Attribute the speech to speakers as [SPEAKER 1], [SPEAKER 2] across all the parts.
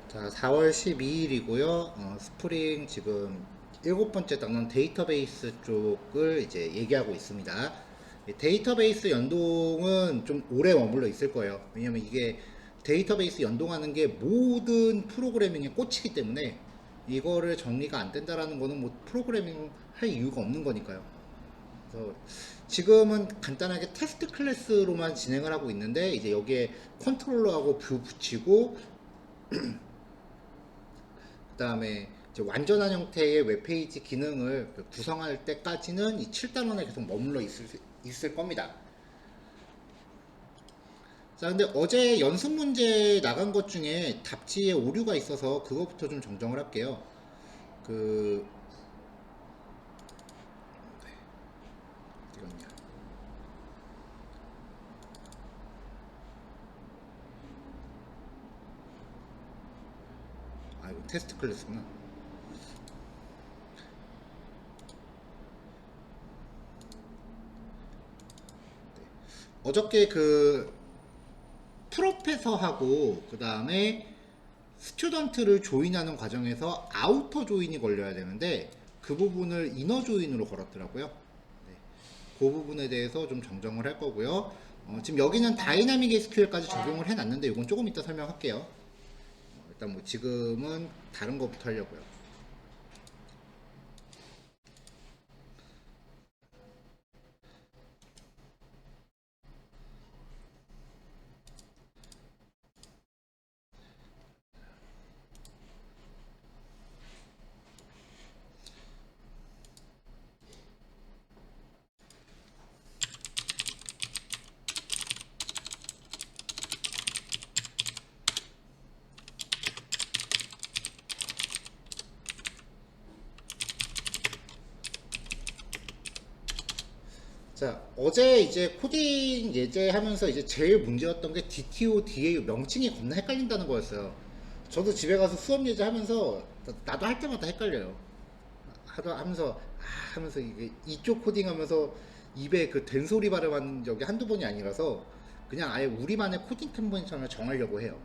[SPEAKER 1] 자, 4월 12일이고요. 스프링 지금 7번째 단원 데이터베이스 쪽을 이제 얘기하고 있습니다. 이 데이터베이스 연동은 좀 오래 머물러 있을 거예요. 왜냐면 이게 데이터베이스 연동하는 게 모든 프로그래밍의 꽃이기 때문에 이거를 정리가 안 된다라는 거는 뭐 프로그래밍 할 이유가 없는 거니까요. 그래서 지금은 간단하게 테스트 클래스로만 진행을 하고 있는데 이제 여기에 컨트롤러하고 뷰 붙이고 그 다음에 완전한 형태의 웹페이지 기능을 구성할 때까지는 이 7단원에 계속 머물러 있을 겁니다. 자, 근데 어제 연습 문제 나간 것 중에 답지에 오류가 있어서 그거부터 좀 정정을 할게요. 그, 어디갔냐. 아, 이거 테스트 클래스구나. 어저께 그 프로페서하고 그 다음에 스튜던트를 조인하는 과정에서 아우터 조인이 걸려야 되는데 그 부분을 이너 조인으로 걸었더라고요. 네, 그 부분에 대해서 좀 정정을 할 거고요. 지금 여기는 다이나믹 SQL까지 적용을 해놨는데 이건 조금 이따 설명할게요. 일단 뭐 지금은 다른 거부터 하려고요. 자, 어제 이제 코딩 예제하면서 이제 제일 문제였던 게 DTO, DAO 명칭이 겁나 헷갈린다는 거였어요. 저도 집에 가서 수업 예제하면서 나도 할 때마다 헷갈려요. 하면서 이게 이쪽 코딩하면서 입에 그 된소리 발음한 적이 한두 번이 아니라서 그냥 아예 우리만의 코딩 컨벤션을 정하려고 해요.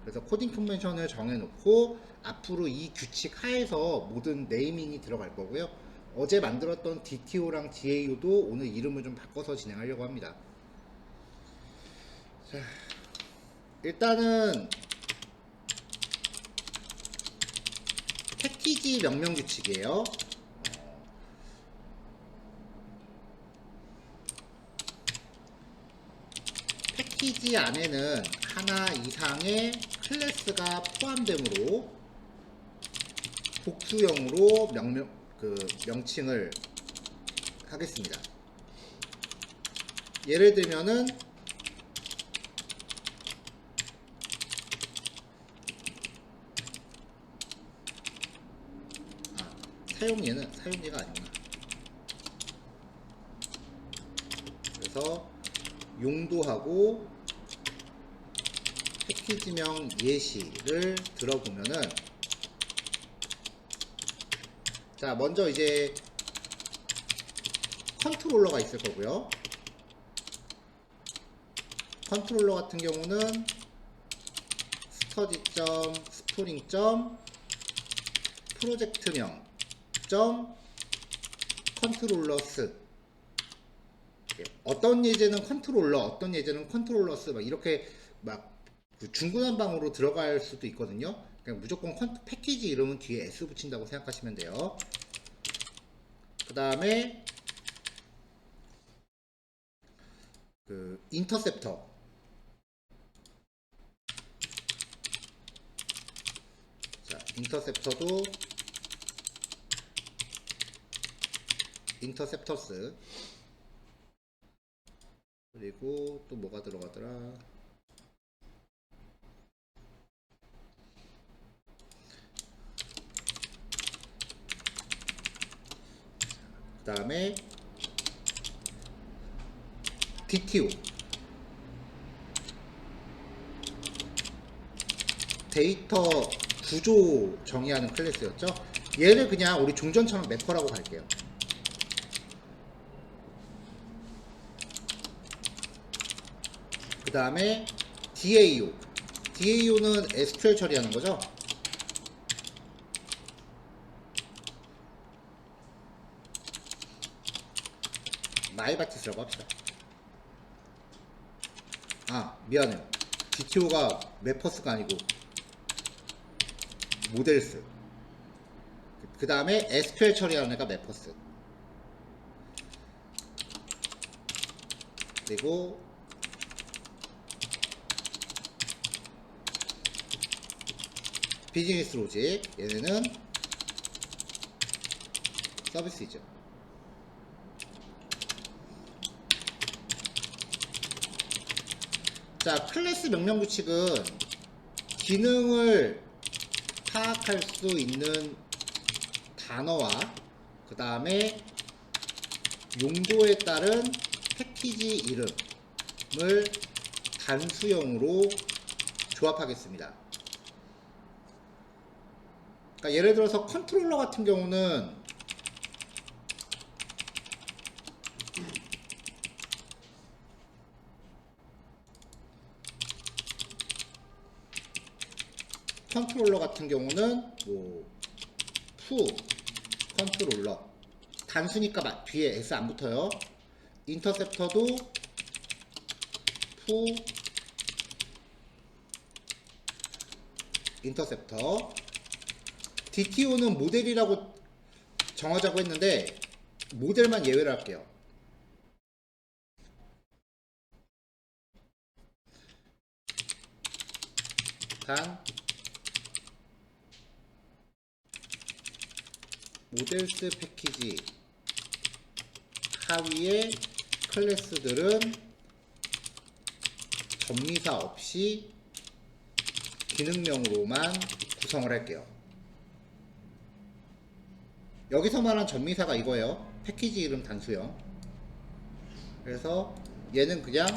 [SPEAKER 1] 그래서 코딩 컨벤션을 정해놓고 앞으로 이 규칙 하에서 모든 네이밍이 들어갈 거고요. 어제 만들었던 DTO랑 DAO도 오늘 이름을 좀 바꿔서 진행하려고 합니다. 자, 일단은 패키지 명령 규칙이에요. 패키지 안에는 하나 이상의 클래스가 포함되므로 복수형으로 명칭을 하겠습니다. 예를 들면은 사용예가 아니구나. 그래서 용도하고 패키지명 예시를 들어보면은 자, 먼저 이제 컨트롤러가 있을 거고요. 컨트롤러 같은 경우는 스터디.스프링. 프로젝트명 컨트롤러스. 어떤 예제는 컨트롤러, 어떤 예제는 컨트롤러스 막 이렇게 막 중구난방으로 들어갈 수도 있거든요. 그냥 무조건 패키지 이름은 뒤에 S 붙인다고 생각하시면 돼요. 그 다음에 그 인터셉터. 자, 인터셉터도 인터셉터스. 그리고 또 뭐가 들어가더라. 그 다음에 DTO 데이터 구조 정의하는 클래스였죠. 얘를 그냥 우리 종전처럼 매커라고 갈게요. 그 다음에 DAO DAO는 SQL 처리하는 거죠. 마이바티스라고 합시다. 아, 미안해요. DTO가 메퍼스가 아니고 모델스. 그 다음에 SQL 처리하는 애가 메퍼스. 그리고 비즈니스 로직, 얘네는 서비스이죠. 자, 클래스 명령 규칙은 기능을 파악할 수 있는 단어와 그 다음에 용도에 따른 패키지 이름을 단수형으로 조합하겠습니다. 그러니까 예를 들어서 컨트롤러 같은 경우는 뭐 푸 컨트롤러 단수니까 뒤에 S 안 붙어요. 인터셉터도 푸 인터셉터. DTO는 모델이라고 정하자고 했는데 모델만 예외로 할게요. 단 모델스 패키지 하위의 클래스들은 전미사 없이 기능명으로만 구성을 할게요. 여기서 말한 전미사가 이거예요. 패키지 이름 단수형. 그래서 얘는 그냥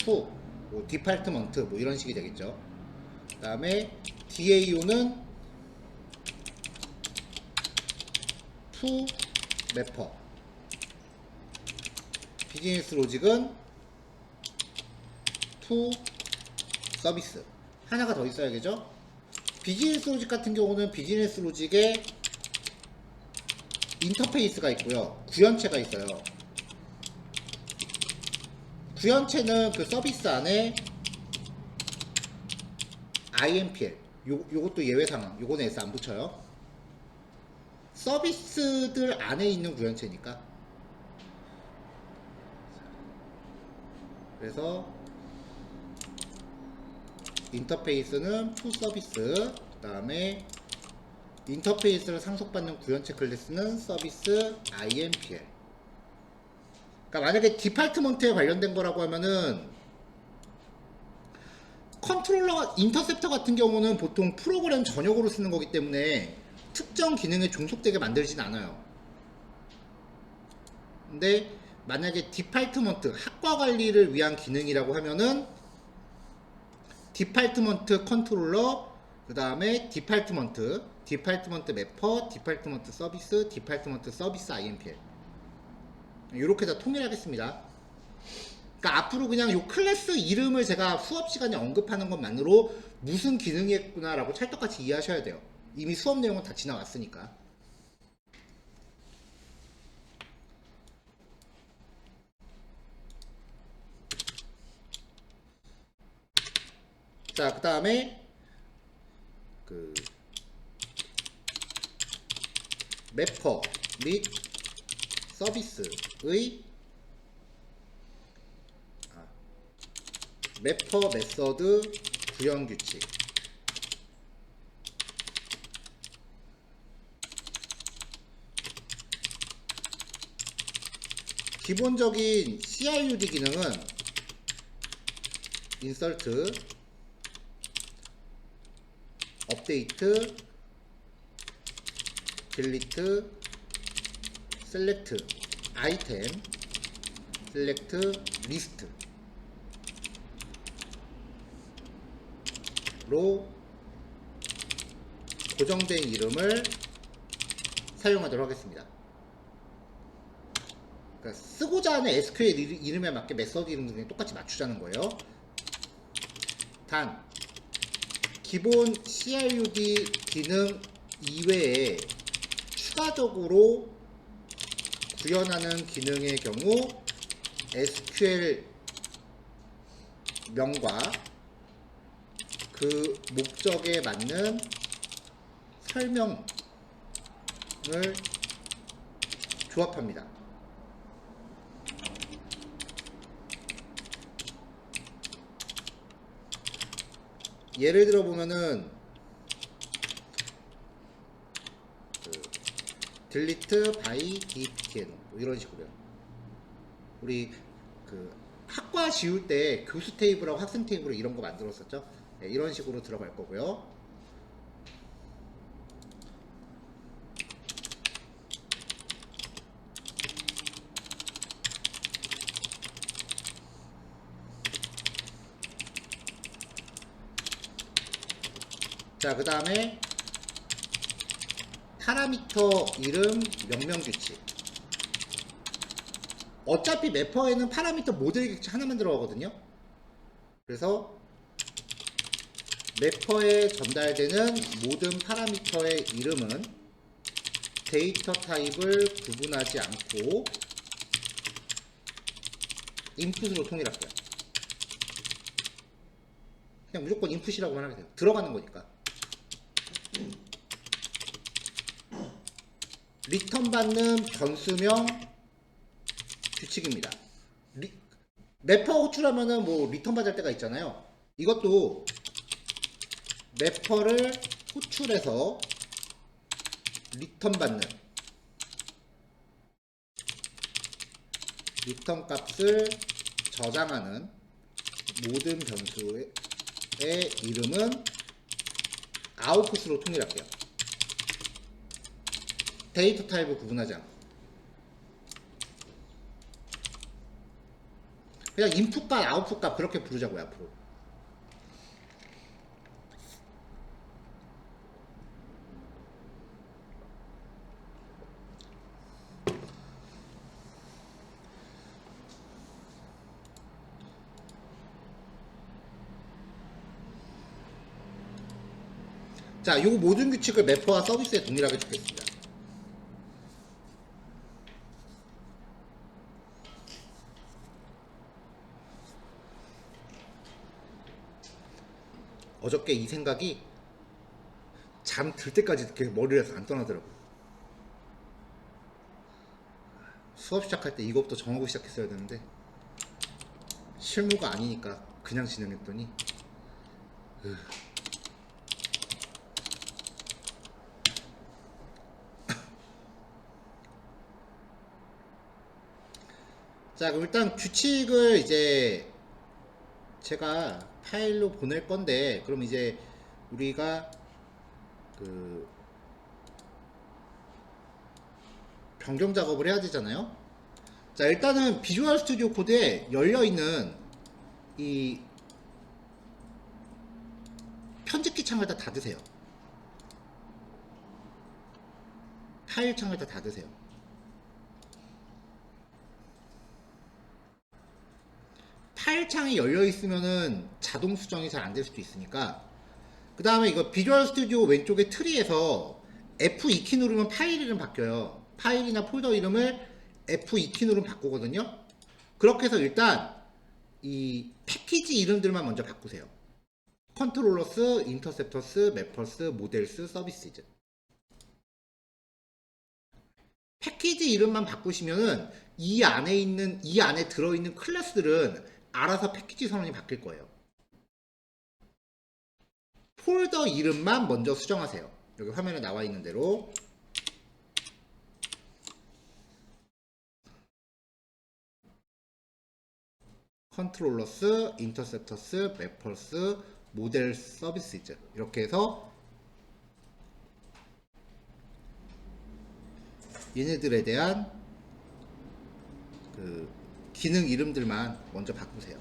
[SPEAKER 1] 푸, 뭐 디파트먼트 뭐 이런 식이 되겠죠. 그 다음에 DAO는 푸 매퍼. 비즈니스 로직은 푸 서비스. 하나가 더 있어야겠죠. 비즈니스 로직 같은 경우는 비즈니스 로직에 인터페이스가 있고요, 구현체가 있어요. 구현체는 그 서비스 안에 IMPL, 요것도 예외 상황, 요거는 S 안 붙여요. 서비스들 안에 있는 구현체니까. 그래서 인터페이스는 푸 서비스, 그 다음에 인터페이스를 상속받는 구현체 클래스는 서비스 IMPL. 그러니까 만약에 디파트먼트에 관련된 거라고 하면은 컨트롤러, 인터셉터 같은 경우는 보통 프로그램 전역으로 쓰는 거기 때문에 특정 기능에 종속되게 만들진 않아요. 근데 만약에 디파트먼트, 학과 관리를 위한 기능이라고 하면은 디파트먼트 컨트롤러, 그 다음에 디파트먼트 매퍼, 디파트먼트 서비스, 디파트먼트 서비스 IMPL. 이렇게 다 통일하겠습니다. 그러니까 앞으로 그냥 이 클래스 이름을 제가 수업 시간에 언급하는 것만으로 무슨 기능이 있구나 라고 찰떡같이 이해하셔야 돼요. 이미 수업 내용은 다 지나왔으니까. 자, 그 다음에 그 매퍼 및 서비스의 매퍼 메서드 구현 규칙. 기본적인 CRUD 기능은 인설트, 업데이트, 딜리트, 셀렉트, 아이템, 셀렉트, 리스트 로 고정된 이름을 사용하도록 하겠습니다. 그러니까 쓰고자 하는 SQL 이름에 맞게 메서드 이름 등에 똑같이 맞추자는 거예요. 단 기본 CRUD 기능 이외에 추가적으로 구현하는 기능의 경우 SQL 명과 그 목적에 맞는 설명을 조합합니다. 예를 들어 보면은 delete by dpkn 뭐 이런 식으로요. 우리 그 학과 지울 때 교수 테이블하고 학생 테이블 이런 거 만들었었죠. 네, 이런 식으로 들어갈 거고요. 자, 그 다음에 파라미터 이름 명령 규칙. 어차피 매퍼에는 파라미터 모델 규칙 하나만 들어가거든요. 그래서 매퍼에 전달되는 모든 파라미터의 이름은 데이터 타입을 구분하지 않고 인풋으로 통일할게요. 그냥 무조건 인풋이라고만 하게 돼요. 들어가는 거니까. 리턴 받는 변수명 규칙입니다. 매퍼 호출하면은 뭐 리턴 받을 때가 있잖아요. 이것도 매퍼를 호출해서 리턴 받는 리턴 값을 저장하는 모든 변수의 이름은 아웃풋으로 통일할게요. 데이터 타입을 구분하지 않고 그냥 인풋값 아웃풋값 그렇게 부르자고요. 앞으로 자, 요 모든 규칙을 매퍼와 서비스에 동일하게 주겠습니다. 어저께 이 생각이 잠 들 때까지 이렇게 머리에서 안 떠나더라고요. 수업 시작할 때 이것부터 정하고 시작했어야 되는데 실무가 아니니까 그냥 진행했더니 자, 그럼 일단 규칙을 이제 제가 파일로 보낼 건데, 그럼 이제 우리가 그 변경 작업을 해야 되잖아요. 자, 일단은 비주얼 스튜디오 코드에 열려있는 이 편집기 창을 다 닫으세요. 파일 창을 다 닫으세요. 파일 창이 열려 있으면은 자동 수정이 잘 안 될 수도 있으니까. 그 다음에 이거 비주얼 스튜디오 왼쪽에 트리에서 F2키 누르면 파일 이름 바뀌어요. 파일이나 폴더 이름을 F2키 누르면 바꾸거든요. 그렇게 해서 일단 이 패키지 이름들만 먼저 바꾸세요. 컨트롤러스, 인터셉터스, 매퍼스, 모델스, 서비스즈. 패키지 이름만 바꾸시면은 이 안에 들어있는 클래스들은 알아서 패키지 선언이 바뀔 거예요. 폴더 이름만 먼저 수정하세요. 여기 화면에 나와 있는 대로. 컨트롤러스, 인터셉터스, 매퍼스, 모델 서비스즈. 이렇게 해서 얘네들에 대한 그 기능 이름들만 먼저 바꾸세요.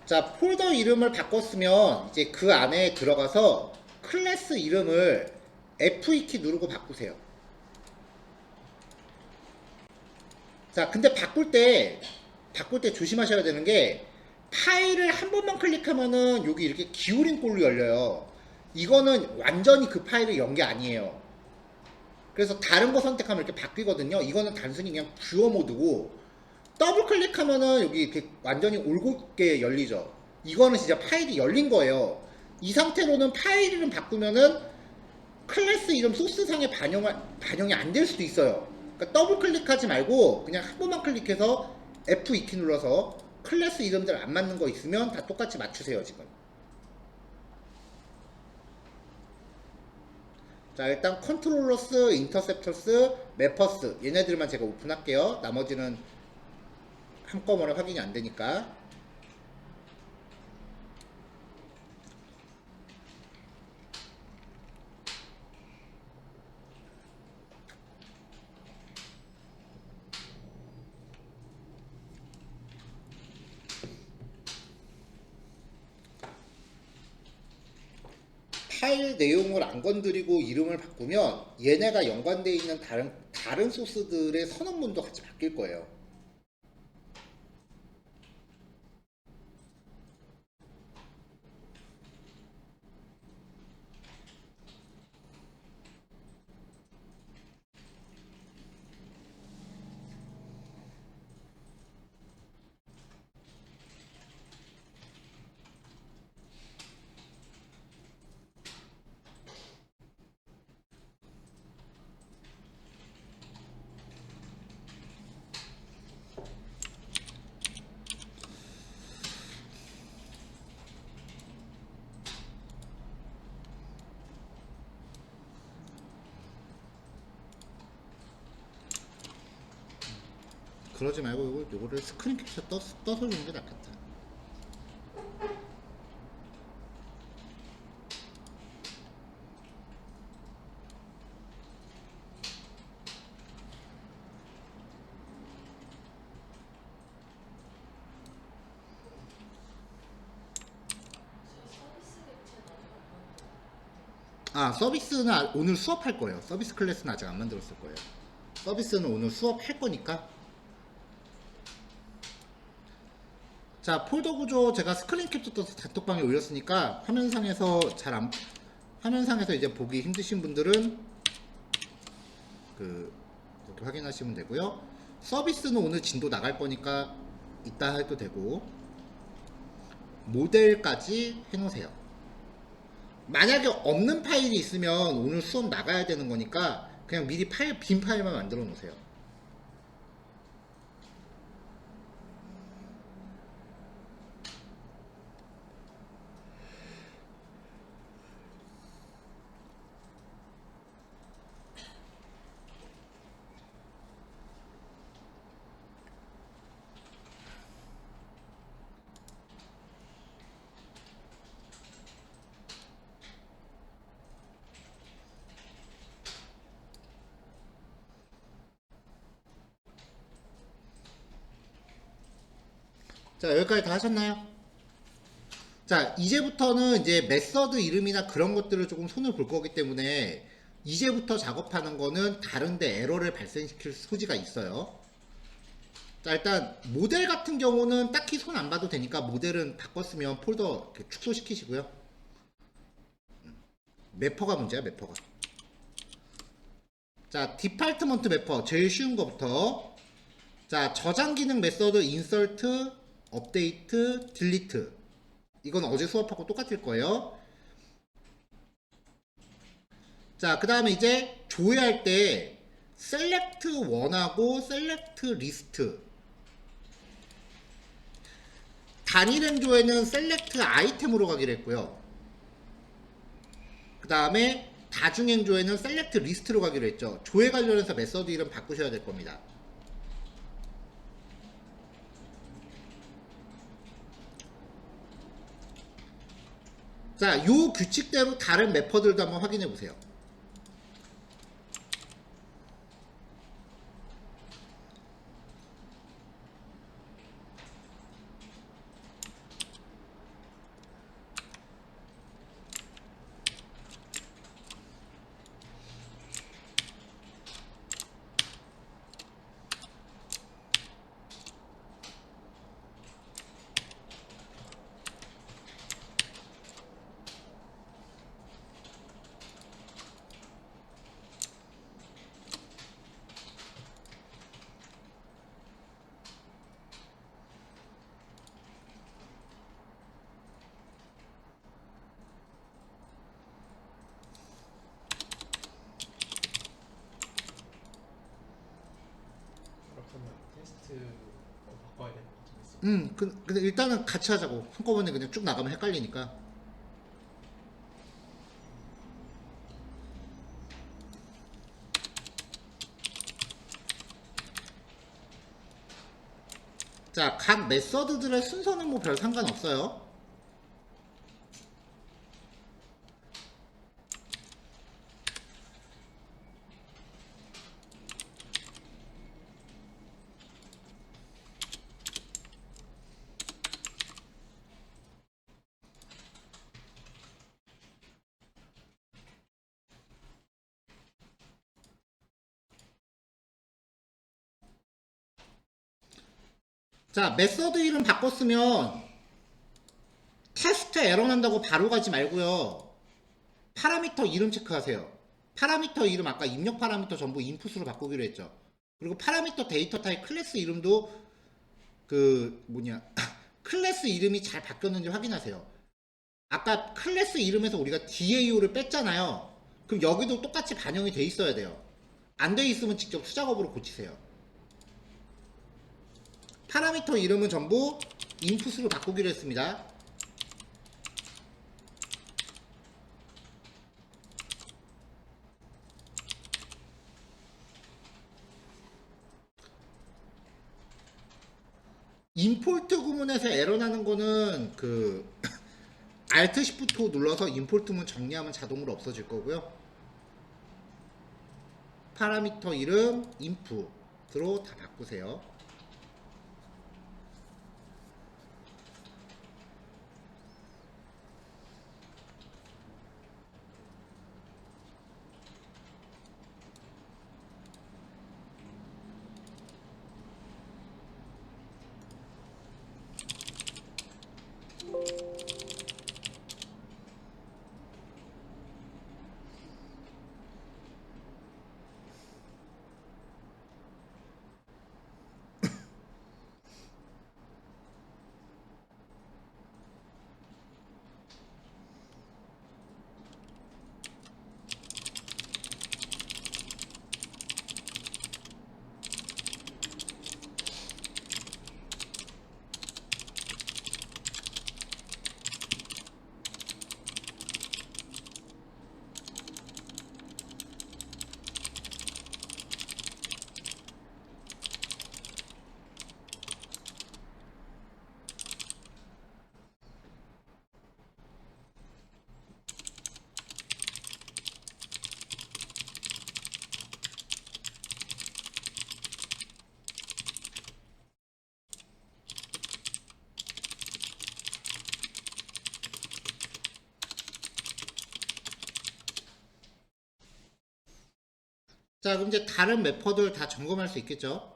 [SPEAKER 1] 자, 폴더 이름을 바꿨으면 이제 그 안에 들어가서 클래스 이름을 F2키 누르고 바꾸세요. 자, 근데 바꿀 때 조심하셔야 되는 게 파일을 한 번만 클릭하면은 여기 이렇게 기울인 꼴로 열려요. 이거는 완전히 그 파일을 연 게 아니에요. 그래서 다른 거 선택하면 이렇게 바뀌거든요. 이거는 단순히 그냥 뷰어 모드고 더블 클릭하면은 여기 이렇게 완전히 올곧게 열리죠. 이거는 진짜 파일이 열린 거예요. 이 상태로는 파일 이름 바꾸면은 클래스 이름 소스상에 반영이 안 될 수도 있어요. 그러니까 더블 클릭하지 말고 그냥 한 번만 클릭해서 F2키 눌러서 클래스 이름들 안 맞는 거 있으면 다 똑같이 맞추세요, 지금. 자, 일단 컨트롤러스, 인터셉터스, 매퍼스 얘네들만 제가 오픈할게요. 나머지는 한꺼번에 확인이 안 되니까. 파일 내용을 안 건드리고 이름을 바꾸면 얘네가 연관되어 있는 다른 소스들의 선언문도 같이 바뀔 거예요. 그러지 말고 요거를 스크린 캡처 떠서 주는 게 낫겠다. 아, 서비스는 오늘 수업할 거예요. 서비스 클래스는 아직 안 만들었을 거예요. 서비스는 오늘 수업할 거니까. 자, 폴더 구조 제가 스크린 캡처 떠서 단톡방에 올렸으니까 화면상에서 이제 보기 힘드신 분들은 이렇게 확인하시면 되고요. 서비스는 오늘 진도 나갈 거니까 이따 해도 되고, 모델까지 해놓으세요. 만약에 없는 파일이 있으면 오늘 수업 나가야 되는 거니까 그냥 미리 빈 파일만 만들어 놓으세요. 자, 여기까지 다 하셨나요? 자, 이제부터는 이제 메서드 이름이나 그런 것들을 조금 손을 볼 거기 때문에 이제부터 작업하는 거는 다른데 에러를 발생시킬 소지가 있어요. 자, 일단 모델 같은 경우는 딱히 손 안 봐도 되니까 모델은 바꿨으면 폴더 축소시키시고요. 매퍼가 문제야, 매퍼가. 자, 디팔트먼트 매퍼 제일 쉬운 거부터. 자, 저장 기능 메서드 인설트, 업데이트, 딜리트. 이건 어제 수업하고 똑같을 거예요. 자, 그 다음에 이제 조회할 때 셀렉트 1하고 셀렉트 리스트. 단일행 조회는 셀렉트 아이템으로 가기로 했고요. 그 다음에 다중행 조회는 셀렉트 리스트로 가기로 했죠. 조회 관련해서 메서드 이름 바꾸셔야 될 겁니다. 자, 요 규칙대로 다른 매퍼들도 한번 확인해 보세요. 근데 일단은 같이 하자고. 한꺼번에 그냥 쭉 나가면 헷갈리니까. 자, 각 메서드들의 순서는 뭐 별 상관없어요. 자, 메서드 이름 바꿨으면 테스트 에러 난다고 바로 가지 말고요. 파라미터 이름 체크하세요. 파라미터 이름 아까 입력 파라미터 전부 인풋으로 바꾸기로 했죠. 그리고 파라미터 데이터 타입 클래스 이름도 그 뭐냐 클래스 이름이 잘 바뀌었는지 확인하세요. 아까 클래스 이름에서 우리가 DAO를 뺐잖아요. 그럼 여기도 똑같이 반영이 돼 있어야 돼요. 안 돼 있으면 직접 수작업으로 고치세요. 파라미터 이름은 전부 인풋으로 바꾸기로 했습니다. 임포트 구문에서 에러 나는 거는 그 Alt Shift 눌러서 임포트문 정리하면 자동으로 없어질 거고요. 파라미터 이름 인풋으로 다 바꾸세요. 자, 그럼 이제 다른 매퍼들 다 점검할 수 있겠죠?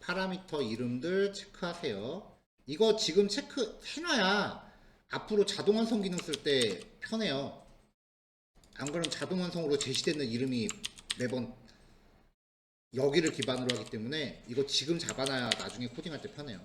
[SPEAKER 1] 파라미터 이름들 체크하세요. 이거 지금 체크 해놔야 앞으로 자동 완성 기능 쓸 때 편해요. 안 그러면 자동 완성으로 제시되는 이름이 매번 여기를 기반으로 하기 때문에 이거 지금 잡아놔야 나중에 코딩할 때 편해요.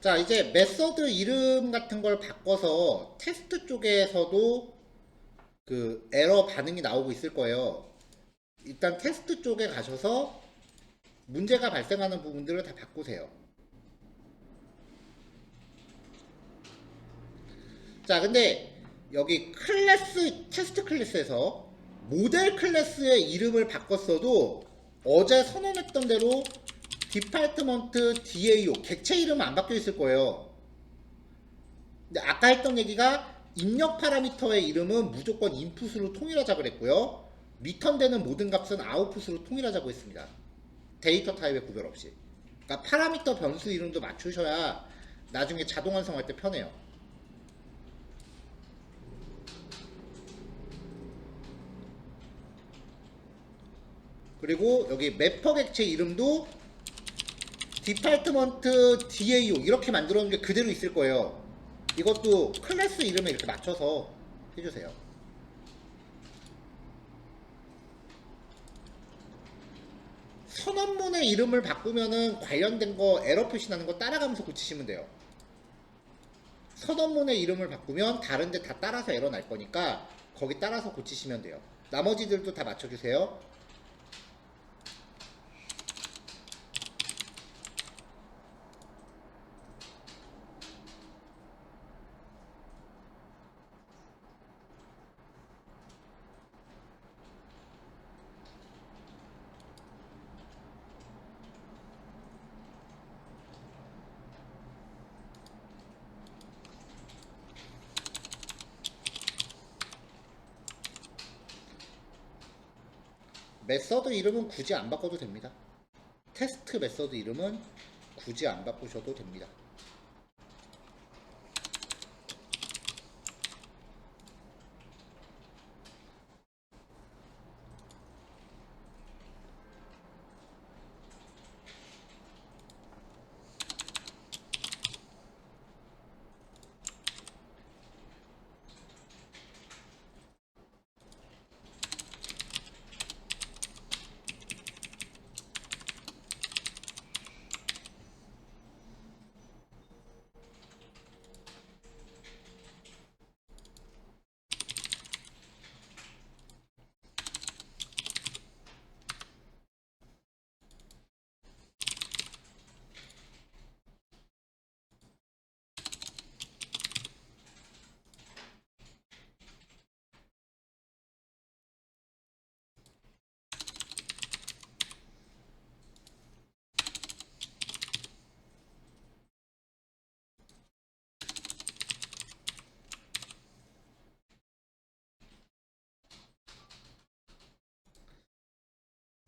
[SPEAKER 1] 자, 이제 메서드 이름 같은 걸 바꿔서 테스트 쪽에서도 그 에러 반응이 나오고 있을 거예요. 일단 테스트 쪽에 가셔서 문제가 발생하는 부분들을 다 바꾸세요. 자, 근데 여기 클래스, 테스트 클래스에서 모델 클래스의 이름을 바꿨어도 어제 선언했던 대로 디파트먼트 DAO 객체 이름은 안 바뀌어 있을 거예요. 근데 아까 했던 얘기가 입력 파라미터의 이름은 무조건 인풋으로 통일하자 그랬고요. 리턴되는 모든 값은 아웃풋으로 통일하자고 했습니다. 데이터 타입의 구별 없이. 그러니까 파라미터 변수 이름도 맞추셔야 나중에 자동 완성할 때 편해요. 그리고 여기 매퍼 객체 이름도 디파트먼트 DAO 이렇게 만들어 놓은 게 그대로 있을 거예요. 이것도 클래스 이름에 이렇게 맞춰서 해주세요. 선언문의 이름을 바꾸면은 관련된 거 에러 표시 나는 거 따라가면서 고치시면 돼요. 선언문의 이름을 바꾸면 다른 데 다 따라서 에러 날 거니까 거기 따라서 고치시면 돼요. 나머지들도 다 맞춰주세요. 메서드 이름은 굳이 안 바꿔도 됩니다. 테스트 메서드 이름은 굳이 안 바꾸셔도 됩니다.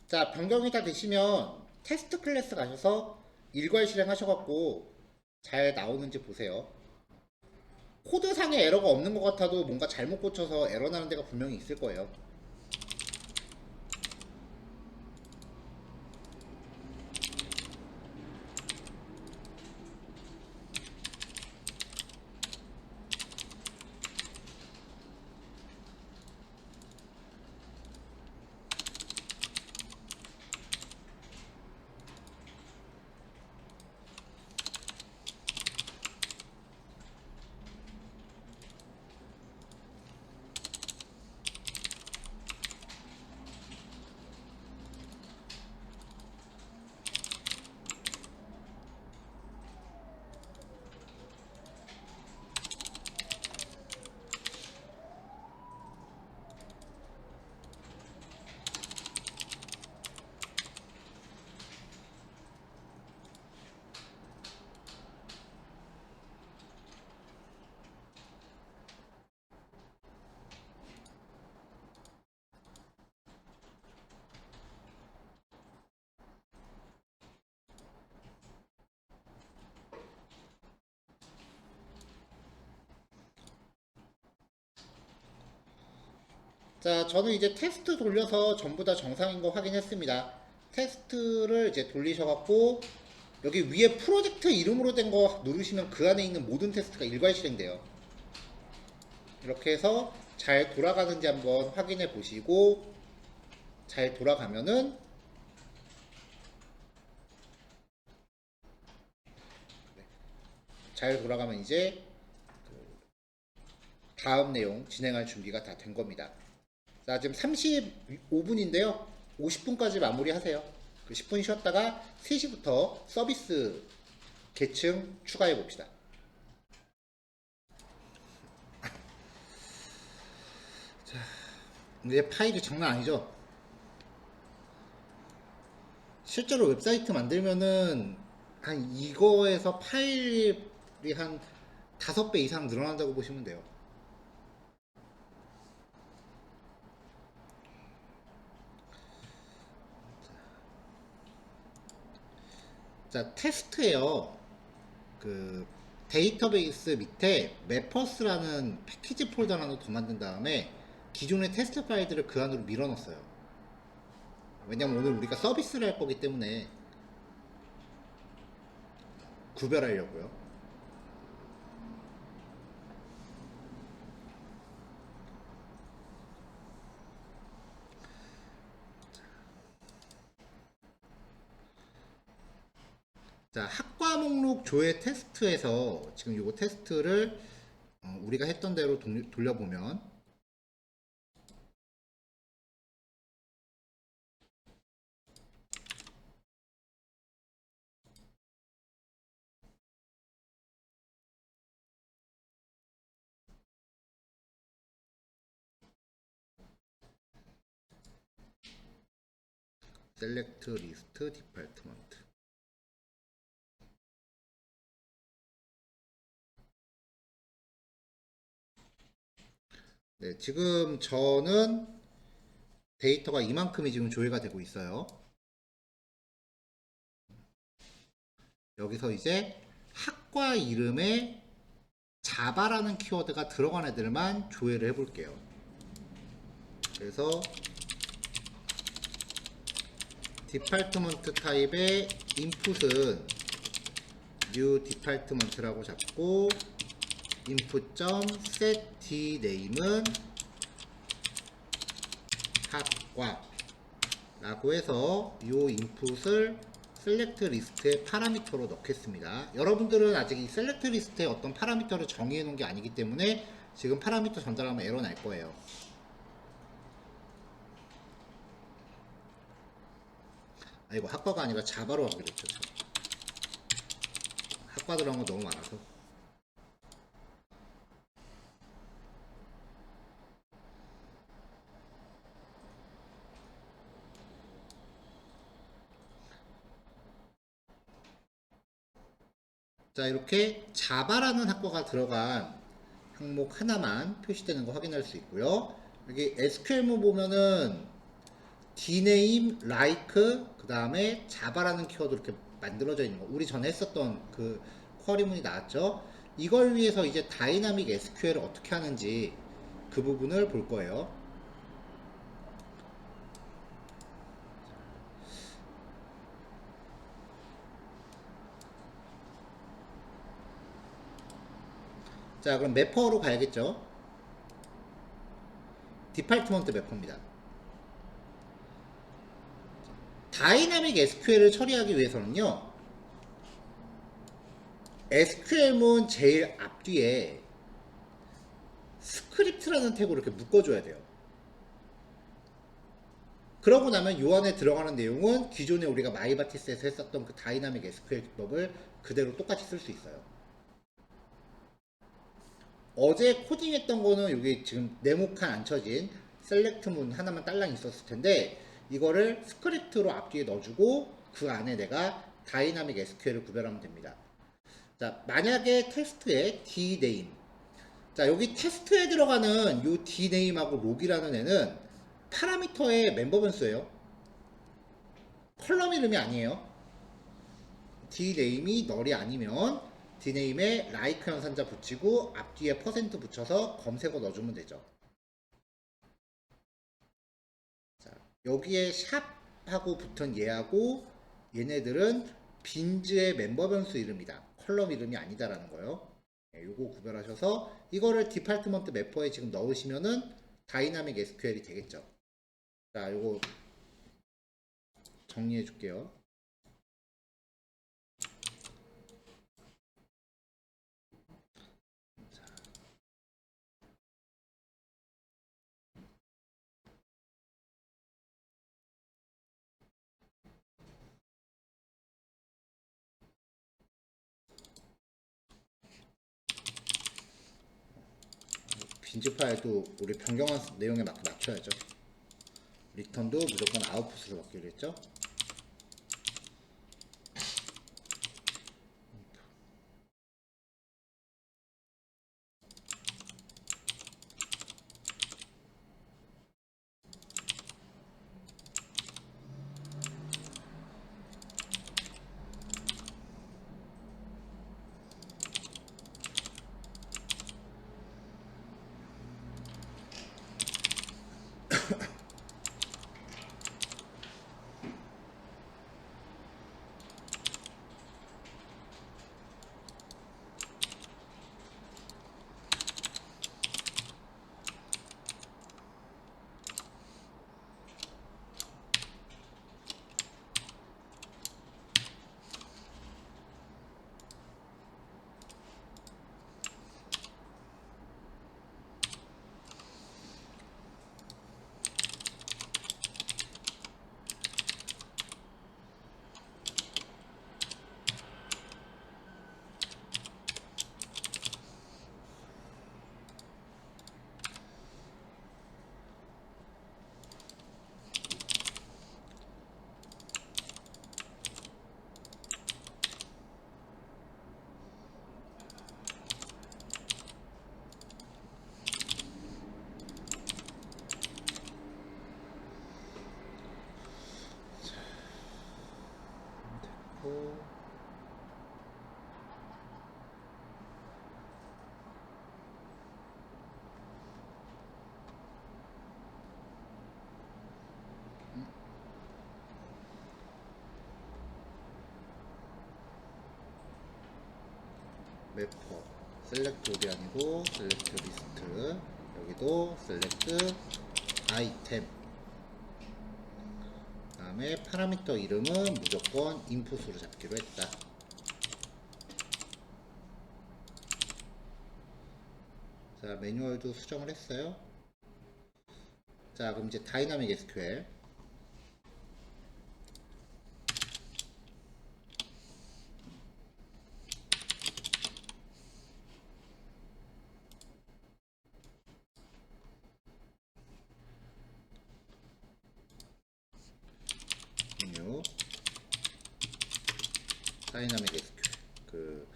[SPEAKER 1] 자, 변경이 다 되시면 테스트 클래스 가셔서 일괄 실행하셔갖고 잘 나오는지 보세요. 코드상에 에러가 없는 것 같아도 뭔가 잘못 고쳐서 에러 나는 데가 분명히 있을 거예요. 자, 저는 이제 테스트 돌려서 전부 다 정상인 거 확인했습니다. 테스트를 이제 돌리셔갖고 여기 위에 프로젝트 이름으로 된 거 누르시면 그 안에 있는 모든 테스트가 일괄 실행돼요. 이렇게 해서 잘 돌아가는지 한번 확인해 보시고 잘 돌아가면은 잘 돌아가면 이제 다음 내용 진행할 준비가 다 된 겁니다. 자, 지금 35분인데요. 50분까지 마무리하세요. 10분 쉬었다가 3시부터 서비스 계층 추가해 봅시다. 자, 이제 파일이 장난 아니죠? 실제로 웹사이트 만들면은 한 이거에서 파일이 한 5배 이상 늘어난다고 보시면 돼요. 자, 테스트에요. 그 데이터베이스 밑에 매퍼스라는 패키지 폴더 하나 더 만든 다음에 기존의 테스트 파일들을 그 안으로 밀어 넣었어요. 왜냐면 오늘 우리가 서비스를 할 거기 때문에 구별하려고요. 자, 학과 목록 조회 테스트에서 지금 요거 테스트를 우리가 했던 대로 돌려보면 셀렉트 리스트 디파트먼트. 네, 지금 저는 데이터가 이만큼이 지금 조회가 되고 있어요. 여기서 이제 학과 이름에 자바라는 키워드가 들어간 애들만 조회를 해볼게요. 그래서 디파트먼트 타입의 인풋은 new 디파트먼트라고 잡고 input.set dname은 학과 라고 해서 이 인풋을 셀렉트 리스트의 파라미터로 넣겠습니다. 여러분들은 아직 이 셀렉트 리스트에 어떤 파라미터를 정의해 놓은 게 아니기 때문에 지금 파라미터 전달하면 에러 날 거예요. 아, 이거 학과가 아니라 자바로 하기로 했죠. 학과 들어간 거 너무 많아서. 자, 이렇게 자바라는 학과가 들어간 항목 하나만 표시되는 거 확인할 수 있고요. 여기 SQL문 보면은 dname, like, 그 다음에 자바라는 키워드 이렇게 만들어져 있는 거. 우리 전에 했었던 그 쿼리문이 나왔죠. 이걸 위해서 이제 다이나믹 SQL을 어떻게 하는지 그 부분을 볼 거예요. 자, 그럼 매퍼로 가야겠죠. 디파트먼트 매퍼입니다. 다이나믹 SQL을 처리하기 위해서는요, SQL문 제일 앞뒤에 스크립트라는 태그를 이렇게 묶어줘야 돼요. 그러고 나면 요 안에 들어가는 내용은 기존에 우리가 마이바티스에서 했었던 그 다이나믹 SQL 기법을 그대로 똑같이 쓸 수 있어요. 어제 코딩했던 거는 여기 지금 네모칸 안 쳐진 셀렉트문 하나만 딸랑 있었을 텐데 이거를 스크립트로 앞뒤에 넣어주고 그 안에 내가 다이나믹 SQL을 구별하면 됩니다. 자, 만약에 테스트에 dname. 자, 여기 테스트에 들어가는 요 dname하고 log이라는 애는 파라미터의 멤버 변수예요. 컬럼 이름이 아니에요. dname이 널이 아니면 dname에 like 연산자 붙이고 앞뒤에 퍼센트 붙여서 검색어 넣어주면 되죠. 자, 여기에 샵하고 붙은 얘하고 얘네들은 빈즈의 멤버 변수 이름이다. 컬럼 이름이 아니다라는 거예요. 네, 요거 구별하셔서 이거를 디파트먼트 매퍼에 지금 넣으시면은 다이나믹 SQL이 되겠죠. 자, 요거 정리해 줄게요. 빈즈 파일도 우리 변경한 내용에 맞게 맞춰야죠. 리턴도 무조건 아웃풋으로 맞기로 했죠. 매퍼 셀렉트 올이 아니고 셀렉트 리스트, 여기도 셀렉트 아이템, 그 다음에 파라미터 이름은 무조건 인풋으로 잡기로 했다. 자, 매뉴얼도 수정을 했어요. 자, 그럼 이제 다이나믹 SQL 메뉴 다이나믹 SQL 그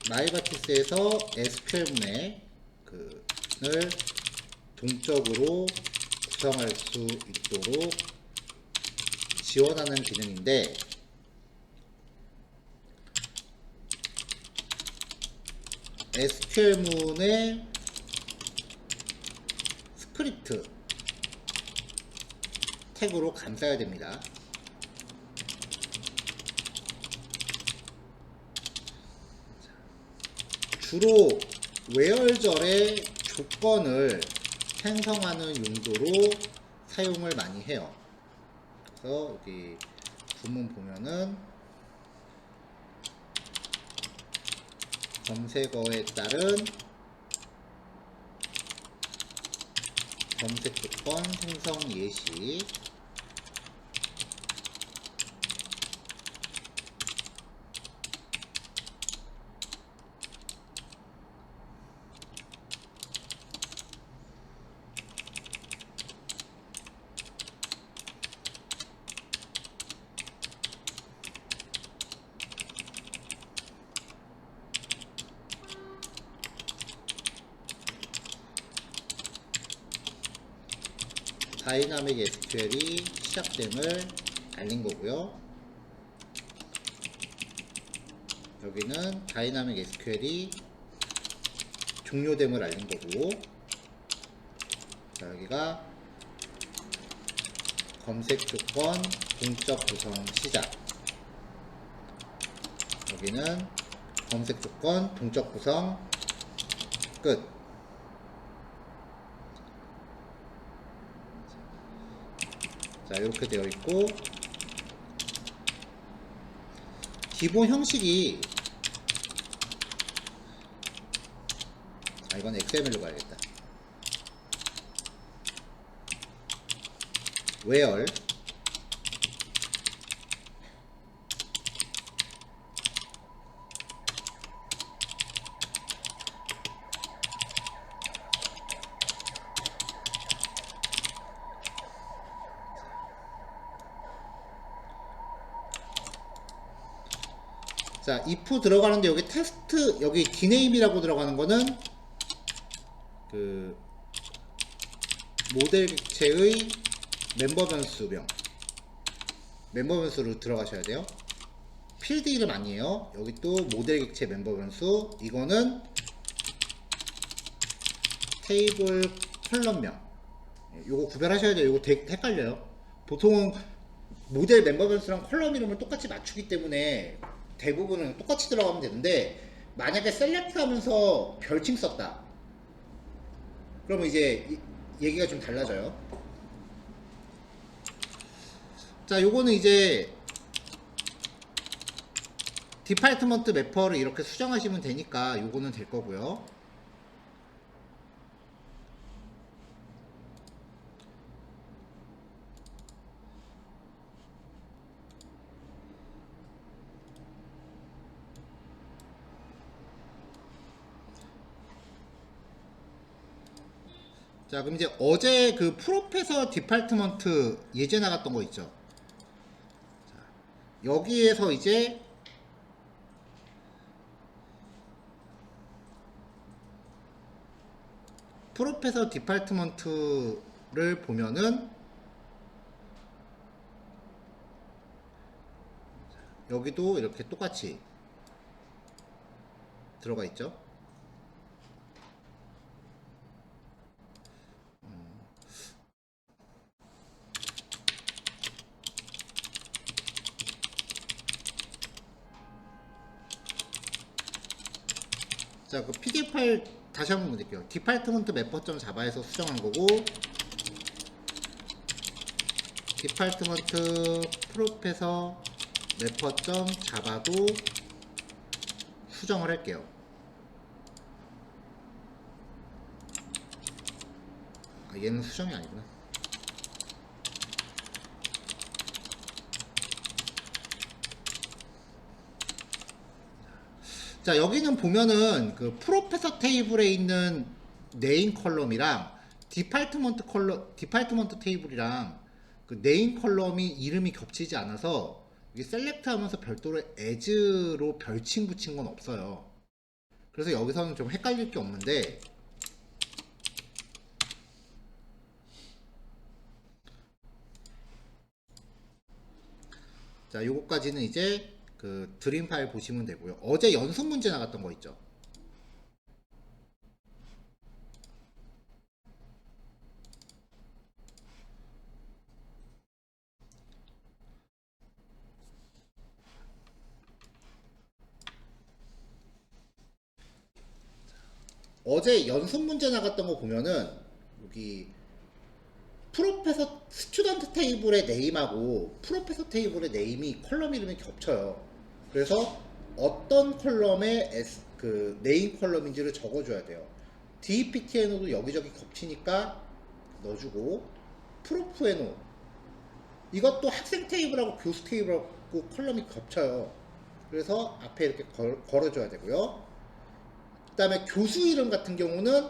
[SPEAKER 1] 마이바티스에서 SQL문의 을 동적으로 구성할 수 있도록 지원하는 기능인데, SQL문의 스크립트 태그로 감싸야 됩니다. 주로 외열절의 조건을 생성하는 용도로 사용을 많이 해요. 그래서 여기 구문 보면은 검색어에 따른 검색 조건 생성 예시, 다이나믹 SQL이 시작됨을 알린 거고요. 여기는 다이나믹 SQL이 종료됨을 알린 거고, 자, 여기가 검색 조건 동적 구성 시작, 여기는 검색 조건 동적 구성 끝. 자, 이렇게 되어 있고, 기본 형식이, 자, 이건 XML로 가야겠다. where 자, if 들어가는데 여기 테스트, 여기 dname이라고 들어가는 거는 그 모델 객체의 멤버 변수명, 멤버 변수로 들어가셔야 돼요. 필드 이름 아니에요. 여기 또 모델 객체 멤버 변수, 이거는 테이블 컬럼명. 요거 구별하셔야 돼요. 요거 되게 헷갈려요. 보통 모델 멤버 변수랑 컬럼 이름을 똑같이 맞추기 때문에 대부분은 똑같이 들어가면 되는데, 만약에 셀렉트 하면서 별칭 썼다 그러면 이제 얘기가 좀 달라져요. 자, 요거는 이제 디파트먼트 매퍼를 이렇게 수정하시면 되니까 요거는 될 거고요. 자, 그럼 이제 어제 그 프로페서 디파트먼트 예제 나갔던 거 있죠. 자, 여기에서 이제 프로페서 디파트먼트를 보면은 여기도 이렇게 똑같이 들어가 있죠. 자, 그 PDF 파일 다시 한번 보여드릴게요. 디파트먼트 매퍼.자바에서 수정한 거고, 디파트먼트 프로페서 매퍼.자바도 수정을 할게요. 아, 얘는 수정이 아니구나. 자, 여기는 보면은 그 프로페서 테이블에 있는 네임 컬럼이랑 디파트먼트 테이블이랑 그 네임 컬럼이 이름이 겹치지 않아서 이게 셀렉트 하면서 별도로 as로 별칭 붙인 건 없어요. 그래서 여기서는 좀 헷갈릴 게 없는데, 자, 요거까지는 이제 그 드림 파일 보시면 되고요. 어제 연습 문제 나갔던 거 있죠. 어제 연습 문제 나갔던 거 보면은 여기 프로페서 스튜던트 테이블의 네임하고 프로페서 테이블의 네임이 컬럼 이름이 겹쳐요. 그래서 어떤 컬럼의 그 네임 컬럼인지를 적어줘야 돼요. DEPTNO도 여기저기 겹치니까 넣어주고, 프로프NO 이것도 학생 테이블하고 교수 테이블하고 컬럼이 겹쳐요. 그래서 앞에 이렇게 걸어줘야 되고요. 그 다음에 교수 이름 같은 경우는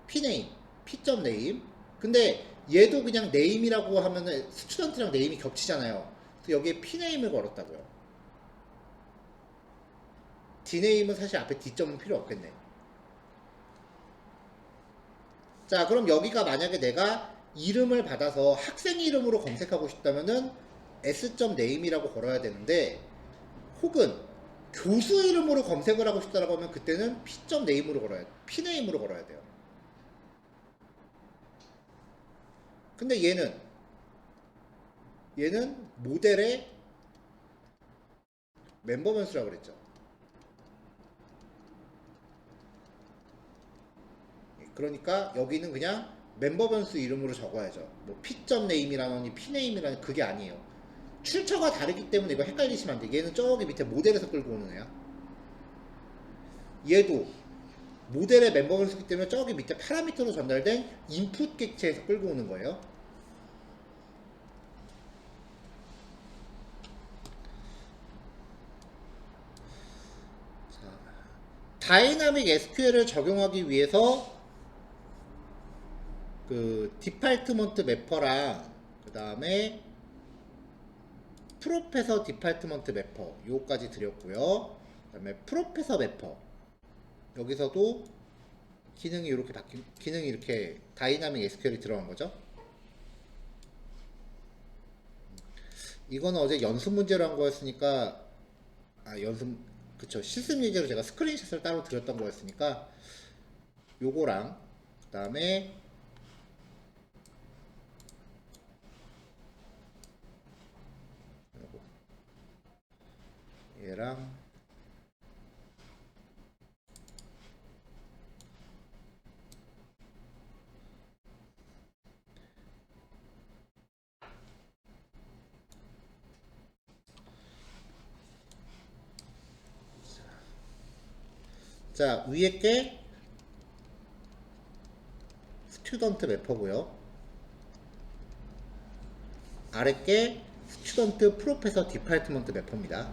[SPEAKER 1] pname, p.name. 근데 얘도 그냥 name이라고 하면은 스튜던트랑 name이 겹치잖아요. 그래서 여기에 pname을 걸었다고요. dname은 사실 앞에 d점은 필요 없겠네. 자, 그럼 여기가 만약에 내가 이름을 받아서 학생 이름으로 검색하고 싶다면은 s.name이라고 걸어야 되는데, 혹은 교수 이름으로 검색을 하고 싶다라고 하면 그때는 p.name으로 걸어야 돼. pname으로 걸어야 돼요. 근데 얘는 모델의 멤버 변수라고 그랬죠. 그러니까 여기는 그냥 멤버 변수 이름으로 적어야죠. 뭐 p.name이라느니 pname이라는 그게 아니에요. 출처가 다르기 때문에 이거 헷갈리시면 안 돼. 얘는 저기 밑에 모델에서 끌고 오는 애야. 얘도 모델의 멤버 변수기 때문에 저기 밑에 파라미터로 전달된 인풋 객체에서 끌고 오는 거예요. 다이나믹 SQL을 적용하기 위해서 그 디파트먼트 매퍼랑 그 다음에 프로페서 디파트먼트 매퍼 요거까지 드렸고요. 그 다음에 프로페서 매퍼 여기서도 기능이 이렇게 기능이 이렇게 다이나믹 SQL이 들어간 거죠. 이거는 어제 연습 문제로 한 거였으니까 연습 그쵸 실습 예제로 제가 스크린샷을 따로 드렸던 거였으니까 요거랑 그 다음에 얘랑 자 위에 게 스튜던트 매퍼고요. 아래 게 스튜던트 프로페서 디파트먼트 매퍼입니다.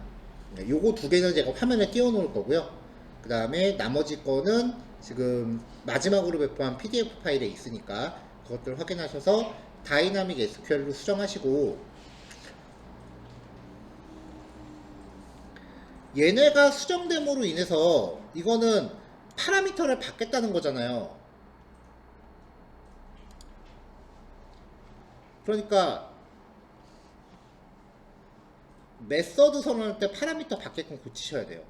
[SPEAKER 1] 네, 요거 두 개는 제가 화면에 띄워 놓을 거고요. 그 다음에 나머지 거는 지금 마지막으로 배포한 PDF 파일에 있으니까 그것들 확인하셔서 다이나믹 SQL로 수정하시고, 얘네가 수정됨으로 인해서 이거는 파라미터를 받겠다는 거잖아요. 그러니까 메서드 선언할 때 파라미터 받게끔 고치셔야 돼요.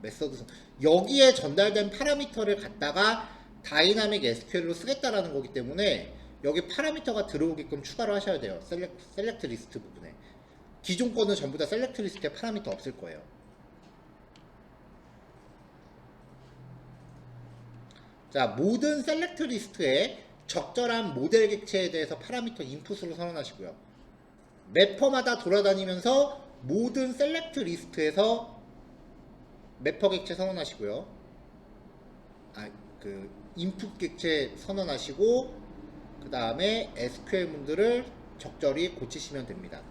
[SPEAKER 1] 메서드 선언. 여기에 전달된 파라미터를 갖다가 다이나믹 SQL로 쓰겠다라는 거기 때문에 여기 파라미터가 들어오게끔 추가를 하셔야 돼요. 셀렉트 리스트 부분에. 기존 거는 전부 다 셀렉트 리스트에 파라미터 없을 거예요. 자, 모든 셀렉트 리스트에 적절한 모델 객체에 대해서 파라미터 인풋으로 선언하시고요. 매퍼마다 돌아다니면서 모든 셀렉트 리스트에서 매퍼 객체 선언하시고요. 인풋 객체 선언하시고, 그 다음에 SQL 문들을 적절히 고치시면 됩니다.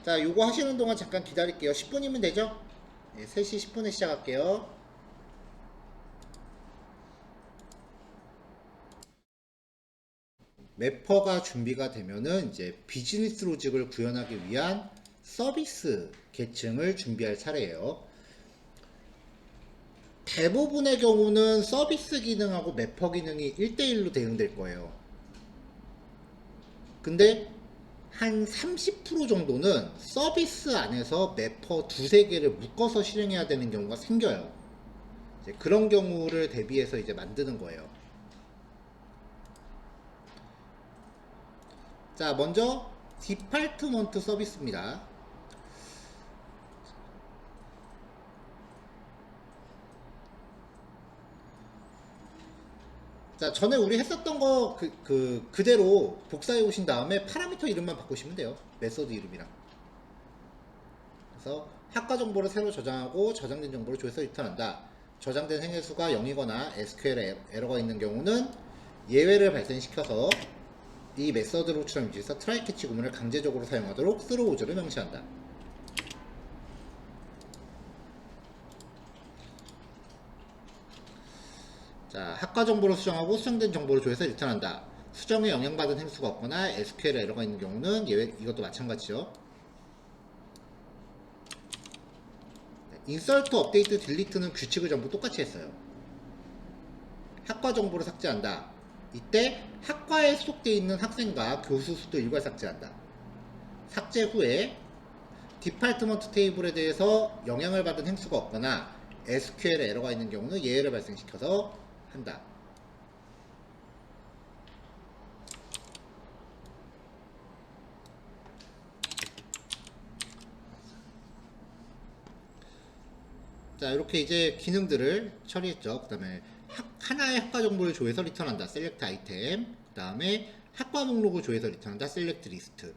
[SPEAKER 1] 자, 요거 하시는 동안 잠깐 기다릴게요. 10분이면 되죠? 네, 3시 10분에 시작할게요. 매퍼가 준비가 되면은 이제 비즈니스 로직을 구현하기 위한 서비스 계층을 준비할 차례예요. 대부분의 경우는 서비스 기능하고 매퍼 기능이 1대1로 대응될 거예요. 근데 한 30% 정도는 서비스 안에서 매퍼 두세 개를 묶어서 실행해야 되는 경우가 생겨요. 이제 그런 경우를 대비해서 이제 만드는 거예요. 자, 먼저 디파트먼트 서비스입니다. 자, 전에 우리 했었던 거 그대로 복사해 오신 다음에 파라미터 이름만 바꾸시면 돼요. 메서드 이름이랑. 그래서 학과 정보를 새로 저장하고 저장된 정보를 조회해서 리턴한다. 저장된 행일수가 0이거나 SQL에 에러가 있는 경우는 예외를 발생시켜서 이 메서드 로처럼 유지해서 트라이 캐치 구문을 강제적으로 사용하도록 스로우즈를 명시한다. 자, 학과 정보를 수정하고 수정된 정보를 조회해서 리턴한다. 수정에 영향받은 행수가 없거나 SQL에 에러가 있는 경우는 예외, 이것도 마찬가지죠. 인서트, 업데이트, 딜리트는 규칙을 전부 똑같이 했어요. 학과 정보를 삭제한다. 이때 학과에 소속되어 있는 학생과 교수 수도 일괄 삭제한다. 삭제 후에 디파트먼트 테이블에 대해서 영향을 받은 행수가 없거나 SQL에 에러가 있는 경우는 예외를 발생시켜서 한다. 자, 이렇게 이제 기능들을 처리했죠. 그 다음에 하나의 학과 정보를 조회해서 리턴한다. 셀렉트 아이템. 그 다음에 학과 목록을 조회해서 리턴한다. 셀렉트 리스트.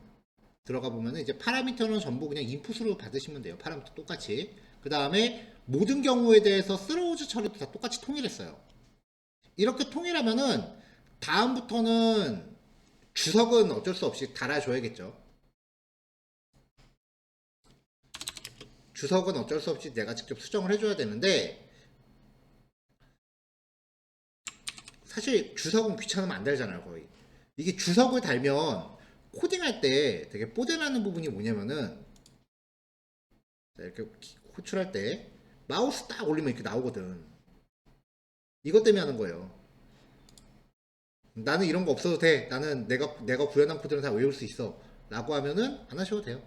[SPEAKER 1] 들어가 보면 이제 파라미터는 전부 그냥 인풋으로 받으시면 돼요. 파라미터 똑같이. 그 다음에 모든 경우에 대해서 스로우즈 처리도 다 똑같이 통일했어요. 이렇게 통일하면은 다음부터는 주석은 어쩔 수 없이 달아줘야겠죠. 주석은 어쩔 수 없이 내가 직접 수정을 해줘야 되는데, 사실 주석은 귀찮으면 안 달잖아요. 거의 이게 주석을 달면 코딩할 때 되게 뽀대나는 부분이 뭐냐면은, 자, 이렇게 호출할 때 마우스 딱 올리면 이렇게 나오거든. 이것 때문에 하는 거예요. 나는 이런 거 없어도 돼. 나는 내가 구현한 코드는 다 외울 수 있어. 라고 하면은 안 하셔도 돼요.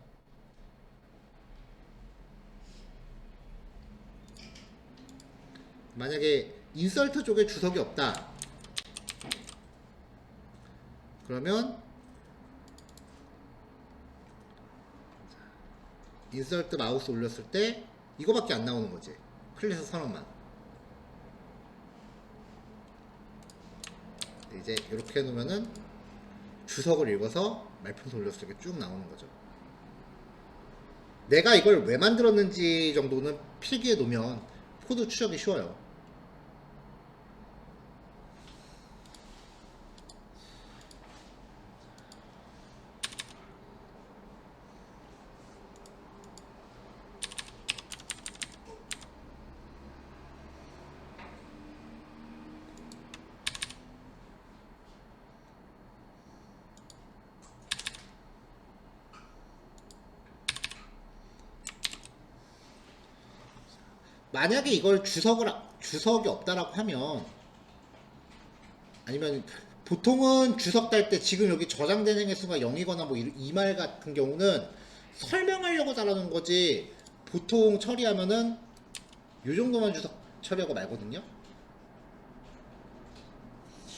[SPEAKER 1] 만약에 인설트 쪽에 주석이 없다. 그러면 인설트 마우스 올렸을 때 이거밖에 안 나오는 거지. 클래스 선언만. 이제 이렇게 해놓으면은 주석을 읽어서 말풍선 올렸을 때 쭉 나오는 거죠. 내가 이걸 왜 만들었는지 정도는 필기해 놓으면 코드 추적이 쉬워요. 만약에 이걸 주석이 없다라고 하면, 아니면 보통은 주석 딸 때 지금 여기 저장된 행의 수가 0이거나 뭐 이 말 같은 경우는 설명하려고 달아놓은 거지, 보통 처리하면은 요 정도만 주석 처리하고 말거든요.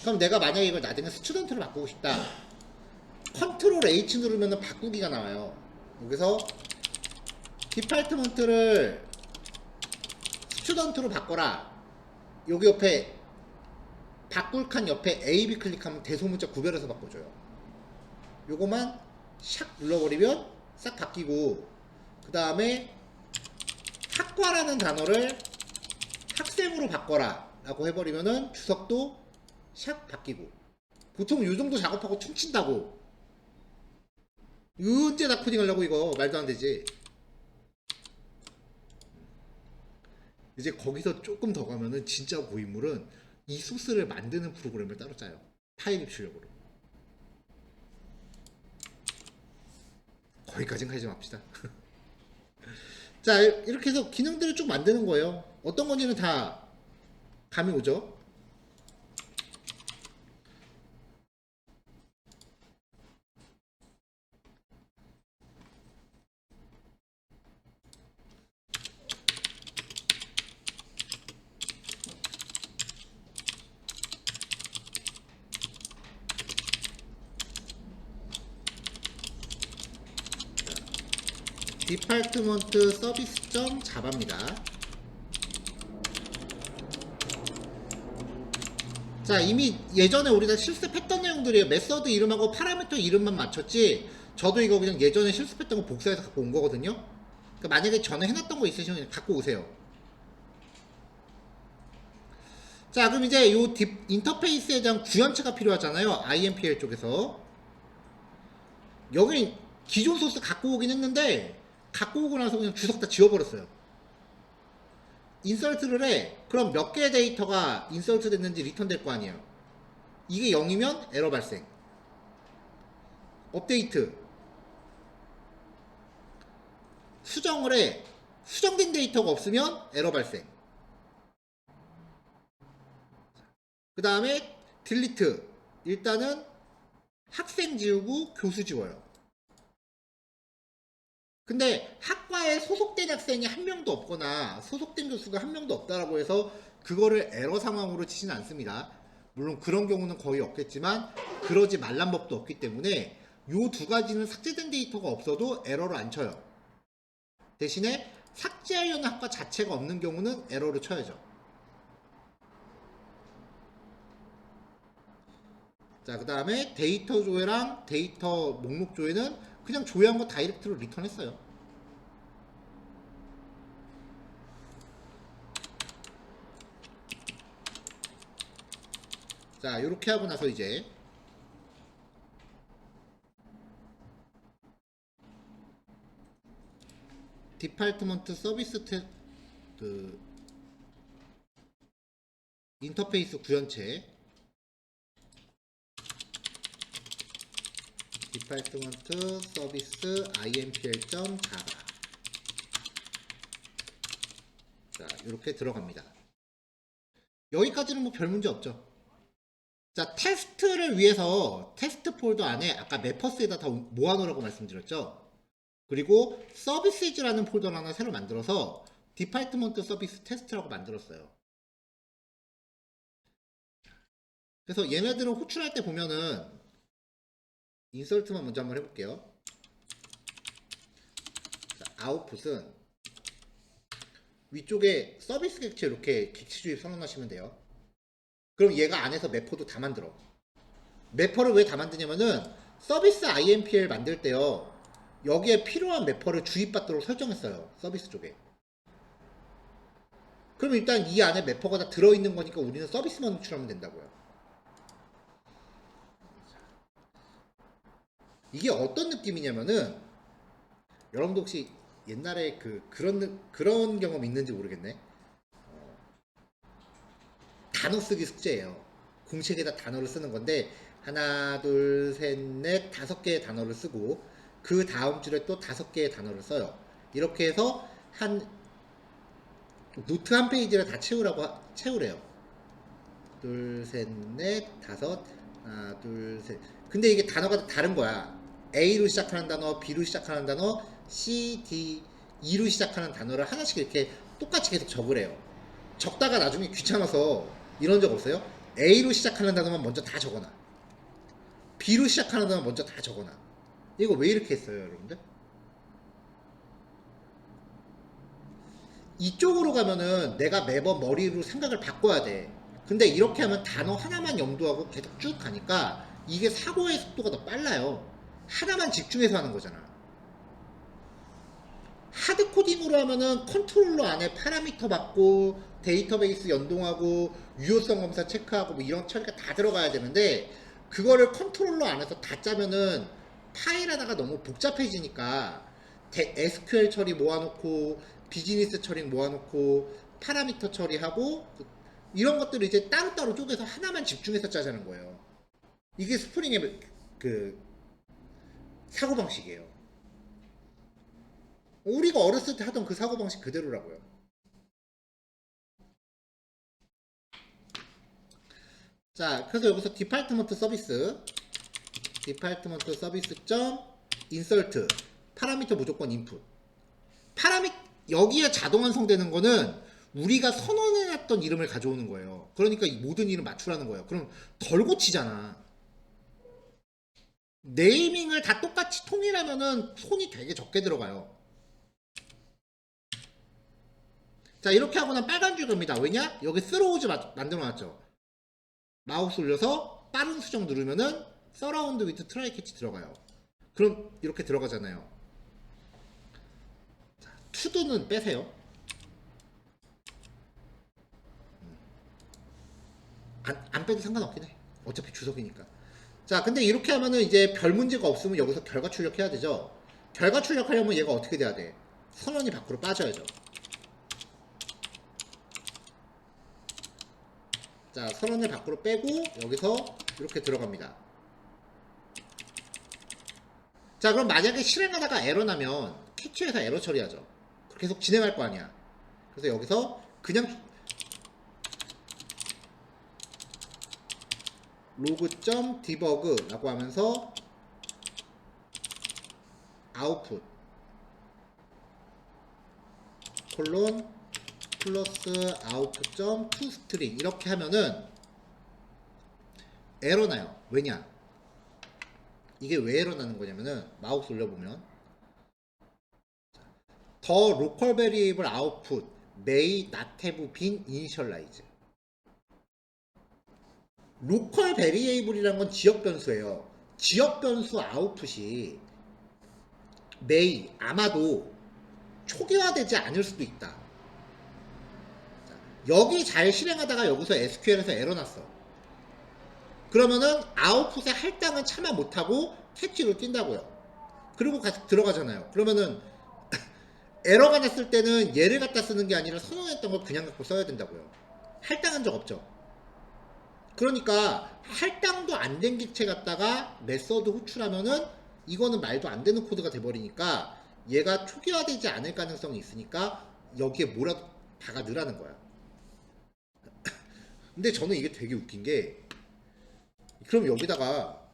[SPEAKER 1] 그럼 내가 만약에 이걸 나중에 스튜던트로 바꾸고 싶다. 컨트롤 H 누르면은 바꾸기가 나와요. 여기서 디파트먼트를 스튜던트로 바꿔라. 여기 옆에 바꿀 칸 옆에 A, B 클릭하면 대소문자 구별해서 바꿔줘요. 요거만 샥 눌러버리면 싹 바뀌고, 그 다음에 학과라는 단어를 학생으로 바꿔라 라고 해버리면은 주석도 샥 바뀌고. 보통 요 정도 작업하고 퉁친다고. 이거 언제 다 코딩 하려고, 이거 말도 안 되지. 이제 거기서 조금 더 가면은 진짜 고인물은 이 소스를 만드는 프로그램을 따로 짜요. 파일 입출력으로. 거기까진 가지 맙시다. 자, 이렇게 해서 기능들을 쭉 만드는 거예요. 어떤 건지는 다 감이 오죠? 디파트먼트 서비스 자바입니다. 자, 이미 예전에 우리가 실습했던 내용들이에요. 메서드 이름하고 파라미터 이름만 맞췄지, 저도 이거 그냥 예전에 실습했던 거 복사해서 갖고 온 거거든요. 그러니까 만약에 전에 해놨던 거 있으시면 그냥 갖고 오세요. 자, 그럼 이제 요 인터페이스에 대한 구현체가 필요하잖아요. IMPL 쪽에서. 여기 기존 소스 갖고 오긴 했는데, 갖고 오고 나서 그냥 주석 다 지워버렸어요. 인설트를 해. 그럼 몇 개의 데이터가 인설트 됐는지 리턴 될 거 아니에요. 이게 0이면 에러 발생. 업데이트. 수정을 해. 수정된 데이터가 없으면 에러 발생. 그 다음에 딜리트. 일단은 학생 지우고 교수 지워요. 근데 학과에 소속된 학생이 한 명도 없거나 소속된 교수가 한 명도 없다라고 해서 그거를 에러 상황으로 치지는 않습니다. 물론 그런 경우는 거의 없겠지만 그러지 말란 법도 없기 때문에 요 두 가지는 삭제된 데이터가 없어도 에러를 안 쳐요. 대신에 삭제하려는 학과 자체가 없는 경우는 에러를 쳐야죠. 자, 그 다음에 데이터 조회랑 데이터 목록 조회는 그냥 조회한 거 다이렉트로 리턴했어요. 자, 이렇게 하고 나서 이제 디파트먼트 서비스 그 인터페이스 구현체 디파트먼트 서비스 impl.java. 자, 이렇게 들어갑니다. 여기까지는 뭐 별 문제 없죠. 자, 테스트를 위해서 테스트 폴더 안에 아까 매퍼스에다 다 모아놓으라고 말씀드렸죠. 그리고 서비스즈라는 폴더를 하나 새로 만들어서 디파트먼트 서비스 테스트라고 만들었어요. 그래서 얘네들은 호출할 때 보면은 인설트만 먼저 한번 해볼게요. 자, 아웃풋은 위쪽에 서비스 객체 이렇게 객체 주입 선언하시면 돼요. 그럼 얘가 안에서 매퍼도 다 만들어. 매퍼를 왜 다 만드냐면은 서비스 IMPL 만들 때요, 여기에 필요한 매퍼를 주입받도록 설정했어요. 서비스 쪽에. 그럼 일단 이 안에 매퍼가 다 들어있는 거니까 우리는 서비스만 호출하면 된다고요. 이게 어떤 느낌이냐면은, 여러분도 혹시 옛날에 그런 경험 있는지 모르겠네. 단어 쓰기 숙제예요. 공책에다 단어를 쓰는 건데 하나, 둘, 셋, 넷, 5개의 단어를 쓰고 그 다음 줄에 또 5개의 단어를 써요. 이렇게 해서 한 노트 한 페이지를 다 채우래요. 둘, 셋, 넷, 5, 하나, 둘, 셋. 근데 이게 단어가 다른 거야. A로 시작하는 단어, B로 시작하는 단어, C, D, E로 시작하는 단어를 하나씩 이렇게 똑같이 계속 적으래요. 적다가 나중에 귀찮아서 이런 적 없어요? A로 시작하는 단어만 먼저 다 적어놔. B로 시작하는 단어 먼저 다 적어놔. 이거 왜 이렇게 했어요, 여러분들? 이쪽으로 가면은 내가 매번 머리로 생각을 바꿔야 돼. 근데 이렇게 하면 단어 하나만 염두하고 계속 쭉 가니까 이게 사고의 속도가 더 빨라요. 하나만 집중해서 하는 거잖아. 하드 코딩으로 하면은 컨트롤러 안에 파라미터 받고 데이터베이스 연동하고 유효성 검사 체크하고 뭐 이런 처리가 다 들어가야 되는데, 그거를 컨트롤러 안에서 다 짜면은 파일 하나가 너무 복잡해지니까 SQL 처리 모아놓고 비즈니스 처리 모아놓고 파라미터 처리하고 이런 것들을 이제 따로따로 쪼개서 하나만 집중해서 짜자는 거예요. 이게 스프링의 그 사고방식이에요. 우리가 어렸을 때 하던 그 사고방식 그대로라고요. 자, 그래서 여기서 디파트먼트 서비스 점 인설트 파라미터 무조건 인풋. 여기에 자동 완성되는 거는 우리가 선언해놨던 이름을 가져오는 거예요. 그러니까 이 모든 이름 맞추라는 거예요. 그럼 덜 고치잖아. 네이밍을 다 똑같이 통일하면은 손이 되게 적게 들어가요. 자, 이렇게 하고 난 빨간 줄 겁니다. 왜냐? 여기 스로우즈 만들어놨죠. 마우스 올려서 빠른 수정 누르면은 서라운드 위드 트라이 캐치 들어가요. 그럼 이렇게 들어가잖아요. 자, 투두는 빼세요. 안 빼도 상관없긴 해. 어차피 주석이니까. 자, 근데 이렇게 하면은 이제 별 문제가 없으면 여기서 결과 출력해야 되죠. 결과 출력하려면 얘가 어떻게 돼야 돼? 선언이 밖으로 빠져야죠. 자, 선언을 밖으로 빼고 여기서 이렇게 들어갑니다. 자, 그럼 만약에 실행하다가 에러 나면 캐치해서 에러 처리하죠. 계속 진행할 거 아니야. 그래서 여기서 그냥 log.debug 라고 하면서 output 콜론 플러스 output.toString 이렇게 하면은 에러 나요. 왜냐? 이게 왜 에러 나는 거냐면은 마우스 올려보면 the local variable output may not have been initialized. 로컬 베리에이블이라는 건 지역 변수예요. 지역 변수 아웃풋이 may 아마도 초기화되지 않을 수도 있다. 여기 잘 실행하다가 여기서 SQL에서 에러 났어. 그러면은 아웃풋의 할당은 차마 못하고 캐치로 뛴다고요. 그리고 들어가잖아요. 그러면은 에러가 났을 때는 얘를 갖다 쓰는 게 아니라 선언했던 걸 그냥 갖고 써야 된다고요. 할당한 적 없죠. 그러니까 할당도 안 된 객체 갖다가 메서드 호출하면은 이거는 말도 안 되는 코드가 돼버리니까 얘가 초기화되지 않을 가능성이 있으니까 여기에 뭐라도 박아 넣으라는 거야. 근데 저는 이게 되게 웃긴 게, 그럼 여기다가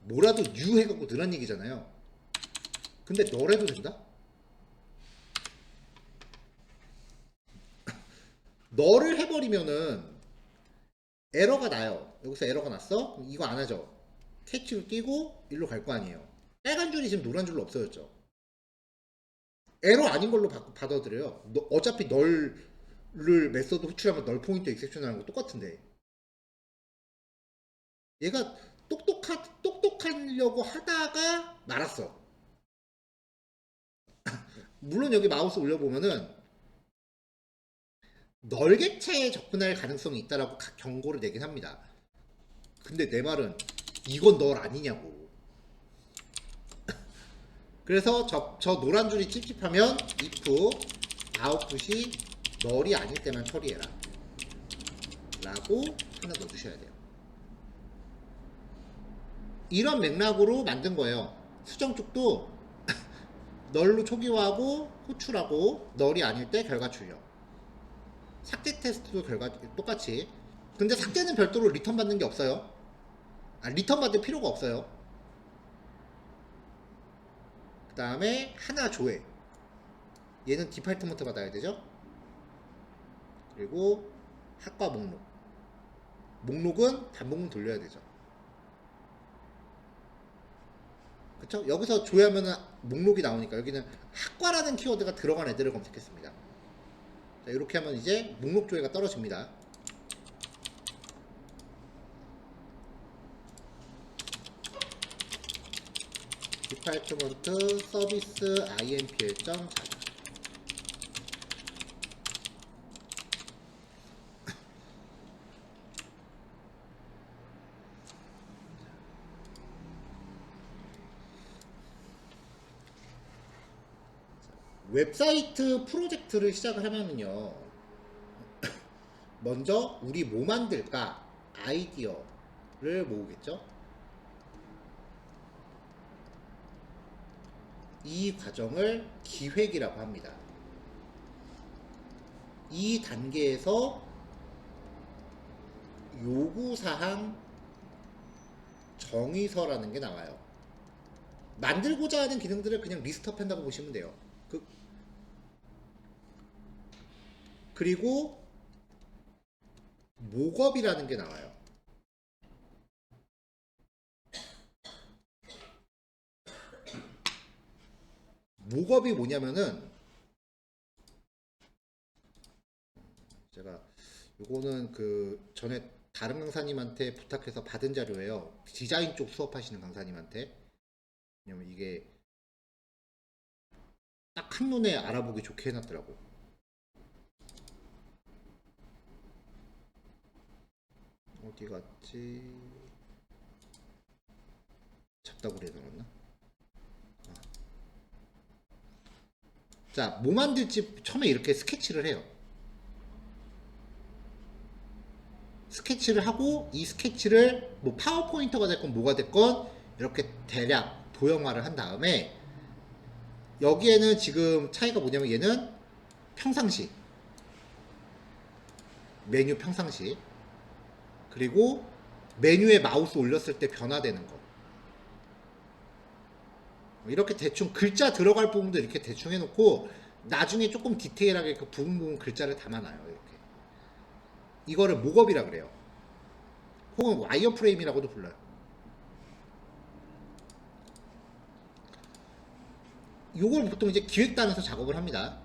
[SPEAKER 1] 뭐라도 new 해갖고 넣으란 얘기잖아요. 근데 너래도 된다? 너를 해버리면은 에러가 나요. 여기서 에러가 났어? 이거 안 하죠. 캐치를 끼고 일로 갈 거 아니에요. 빨간 줄이 지금 노란 줄로 없어졌죠. 에러 아닌 걸로 받아들여요. 어차피 널을 메서드 호출하면 널 포인트 익셉션하는 거 똑같은데. 얘가 똑똑하려고 하다가 말았어. 물론 여기 마우스 올려보면은 널 객체에 접근할 가능성이 있다라고 경고를 내긴 합니다. 근데 내 말은 이건 널 아니냐고. 그래서 저 노란 줄이 찝찝하면 if 아웃풋이 널이 아닐 때만 처리해라 라고 하나 넣어주셔야 돼요. 이런 맥락으로 만든 거예요. 수정 쪽도 널로 초기화하고 호출하고 널이 아닐 때 결과 출력. 삭제 테스트도 결과 똑같이. 근데 삭제는 별도로 리턴 받는 게 없어요. 리턴 받을 필요가 없어요. 그 다음에 하나 조회. 얘는 디파트먼트 받아야 되죠. 그리고 학과 목록. 목록은 단목문 돌려야 되죠. 그쵸? 여기서 조회하면은 목록이 나오니까 여기는 학과라는 키워드가 들어간 애들을 검색했습니다. 자, 이렇게 하면 이제 목록 조회가 떨어집니다. 디파트먼트 서비스 impl 자료. 웹사이트 프로젝트를 시작을 하면은요, 먼저 우리 뭐 만들까 아이디어를 모으겠죠. 이 과정을 기획이라고 합니다. 이 단계에서 요구사항 정의서라는 게 나와요. 만들고자 하는 기능들을 그냥 리스트업 한다고 보시면 돼요. 그리고 목업이라는 게 나와요. 목업이 뭐냐면은, 제가 요거는 그 전에 다른 강사님한테 부탁해서 받은 자료예요. 디자인 쪽 수업하시는 강사님한테. 왜냐면 이게 딱 한눈에 알아보기 좋게 해놨더라고. 어디 갔지? 잡다구리에 넣었나? 자, 뭐 만들지 처음에 이렇게 스케치를 해요. 스케치를 하고 이 스케치를 뭐 파워포인터가 됐건 뭐가 됐건 이렇게 대략 도형화를 한 다음에, 여기에는 지금 차이가 뭐냐면 얘는 평상시, 메뉴 평상시, 그리고 메뉴에 마우스 올렸을 때 변화되는 거, 이렇게 대충 글자 들어갈 부분도 이렇게 대충 해놓고 나중에 조금 디테일하게 그 부분 글자를 담아놔요. 이렇게. 이거를 목업이라 그래요. 혹은 와이어프레임이라고도 불러요. 이걸 보통 이제 기획단에서 작업을 합니다.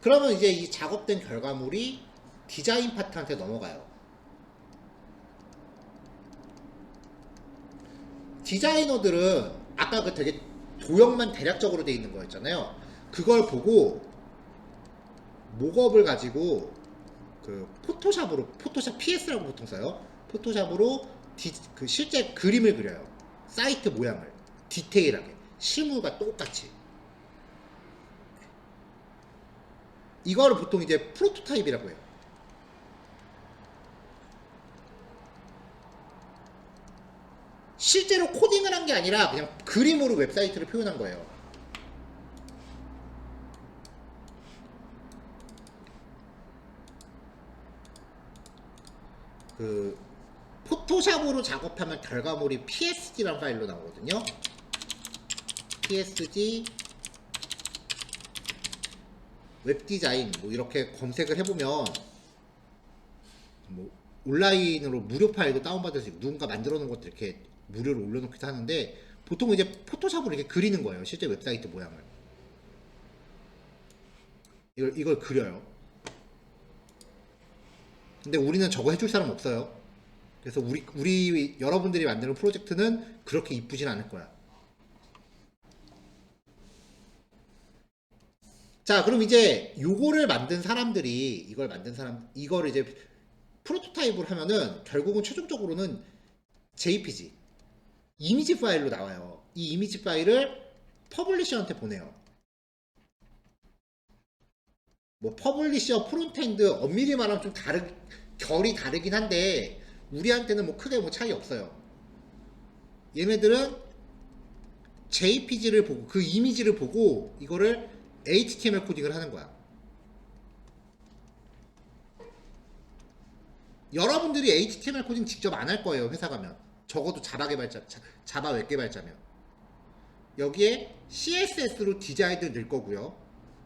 [SPEAKER 1] 그러면 이제 이 작업된 결과물이 디자인 파트한테 넘어가요. 디자이너들은 아까 그 되게 도형만 대략적으로 돼 있는 거였잖아요. 그걸 보고 목업을 가지고 그 포토샵 PS라고 보통 써요. 포토샵으로 그 실제 그림을 그려요. 사이트 모양을 디테일하게 실물과 똑같이. 이거를 보통 이제 프로토타입이라고 해요. 실제로 코딩을 한 게 아니라 그냥 그림으로 웹사이트를 표현한 거예요. 그 포토샵으로 작업하면 결과물이 PSG라는 파일로 나오거든요. PSG 웹디자인 뭐 이렇게 검색을 해보면 뭐 온라인으로 무료 파일도 다운받을 수 있고 누군가 만들어 놓은 것들 이렇게 무료로 올려놓기도 하는데 보통 이제 포토샵으로 이렇게 그리는 거예요. 실제 웹사이트 모양을 이걸 그려요. 근데 우리는 저거 해줄 사람 없어요. 그래서 우리 여러분들이 만드는 프로젝트는 그렇게 이쁘진 않을 거야. 자, 그럼 이제 요거를 만든 사람들이 이거를 이제 프로토타입으로 하면은 결국은 최종적으로는 JPG 이미지 파일로 나와요. 이 이미지 파일을 퍼블리셔한테 보내요. 뭐 퍼블리셔 프론트엔드 엄밀히 말하면 좀 결이 다르긴 한데 우리한테는 뭐 크게 뭐 차이 없어요. 얘네들은 JPG를 보고 그 이미지를 보고 이거를 HTML 코딩을 하는 거야. 여러분들이 HTML 코딩 직접 안 할 거예요. 회사 가면 적어도 자바 웹 개발자면 여기에 CSS로 디자인을 넣을 거고요.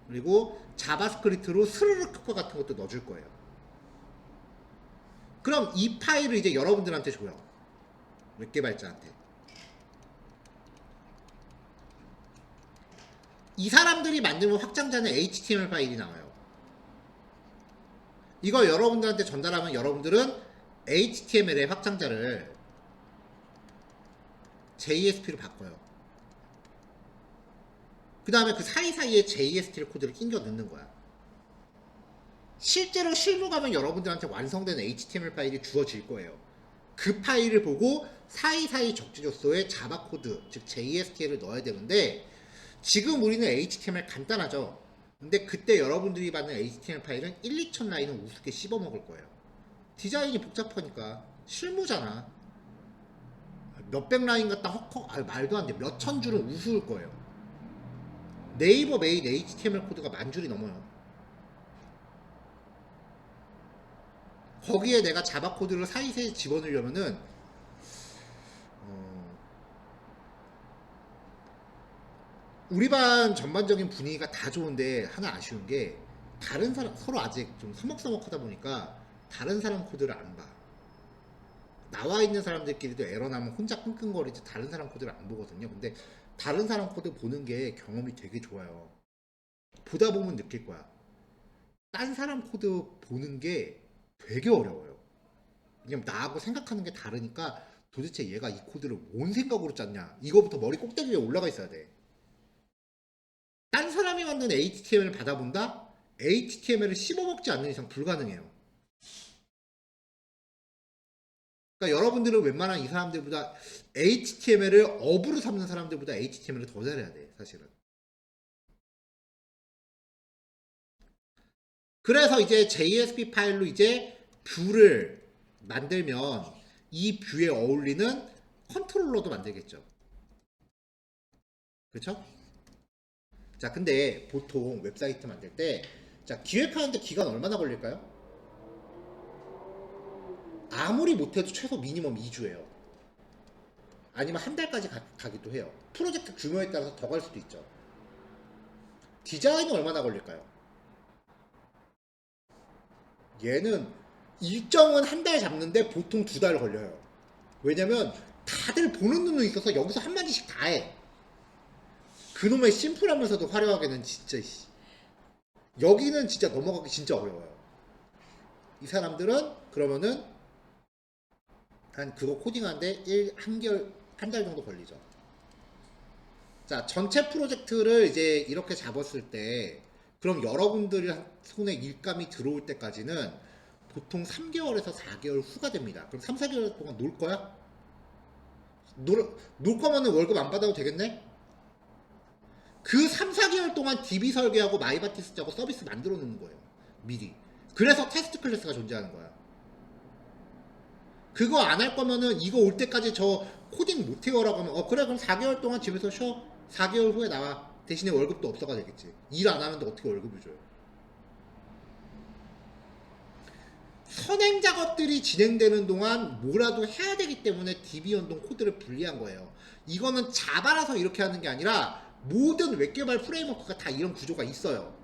[SPEAKER 1] 그리고 자바스크립트로 스르륵 효과 같은 것도 넣어줄 거예요. 그럼 이 파일을 이제 여러분들한테 줘요. 웹 개발자한테. 이 사람들이 만들면 확장자는 HTML 파일이 나와요. 이걸 여러분들한테 전달하면 여러분들은 HTML의 확장자를 JSP로 바꿔요. 그 다음에 그 사이사이에 JSTL 코드를 끼겨 넣는 거야. 실제로 실무 가면 여러분들한테 완성된 HTML 파일이 주어질 거예요. 그 파일을 보고 사이사이 적재적소에 자바 코드, 즉 JSTL을 넣어야 되는데 지금 우리는 HTML 간단하죠. 근데 그때 여러분들이 받는 HTML 파일은 1, 2천 라인은 우습게 씹어먹을 거예요. 디자인이 복잡하니까 실무잖아. 몇백 라인 갖다 말도 안 돼. 몇천 줄은 우스울 거예요. 네이버 메인 HTML 코드가 10,000줄이 넘어요. 거기에 내가 자바 코드를 사이사이에 집어넣으려면은 우리 반 전반적인 분위기가 다 좋은데 하나 아쉬운 게 다른 사람 서로 아직 좀 서먹서먹하다 보니까 다른 사람 코드를 안 봐. 나와 있는 사람들끼리도 에러 나면 혼자 끙끙거리지 다른 사람 코드를 안 보거든요. 근데 다른 사람 코드 보는 게 경험이 되게 좋아요. 보다 보면 느낄 거야. 딴 사람 코드 보는 게 되게 어려워요. 왜냐면 나하고 생각하는 게 다르니까 도대체 얘가 이 코드를 뭔 생각으로 짰냐. 이거부터 머리 꼭대기 위에 올라가 있어야 돼. 딴 사람이 만든 HTML을 받아본다? HTML을 씹어먹지 않는 이상 불가능해요. 그러니까 여러분들은 웬만한 이 사람들보다 HTML을 업으로 삼는 사람들보다 HTML을 더 잘해야 돼, 사실은. 그래서 이제 JSP 파일로 이제 뷰를 만들면 이 뷰에 어울리는 컨트롤러도 만들겠죠. 그렇죠? 자, 근데 보통 웹사이트 만들 때, 자, 기획하는데 기간 얼마나 걸릴까요? 아무리 못해도 최소 미니멈 2주예요. 아니면 한 달까지 가기도 해요. 프로젝트 규모에 따라서 더 갈 수도 있죠. 디자인은 얼마나 걸릴까요? 얘는 일정은 한 달 잡는데 보통 2달 걸려요. 왜냐면 다들 보는 눈은 있어서 여기서 한마디씩 다 해. 그놈의 심플하면서도 화려하게는 진짜 여기는 진짜 넘어가기 진짜 어려워요. 이 사람들은 그러면은 한 그거 코딩하는데 한 달 정도 걸리죠. 자, 전체 프로젝트를 이제 이렇게 잡았을 때 그럼 여러분들이 손에 일감이 들어올 때까지는 보통 3개월에서 4개월 후가 됩니다. 그럼 3, 4개월 동안 놀 거야? 놀 거면은 월급 안 받아도 되겠네? 그 3, 4개월 동안 DB 설계하고 마이바티스 짜고 서비스 만들어 놓는 거예요. 미리. 그래서 테스트 클래스가 존재하는 거야. 그거 안 할 거면은 이거 올 때까지 저 코딩 못 해요라고 하면 그래 그럼 4개월 동안 집에서 쉬어. 4개월 후에 나와. 대신에 월급도 없어가 되겠지. 일 안 하는데 어떻게 월급을 줘요? 선행 작업들이 진행되는 동안 뭐라도 해야 되기 때문에 DB 연동 코드를 분리한 거예요. 이거는 자바라서 이렇게 하는 게 아니라 모든 웹 개발 프레임워크가 다 이런 구조가 있어요.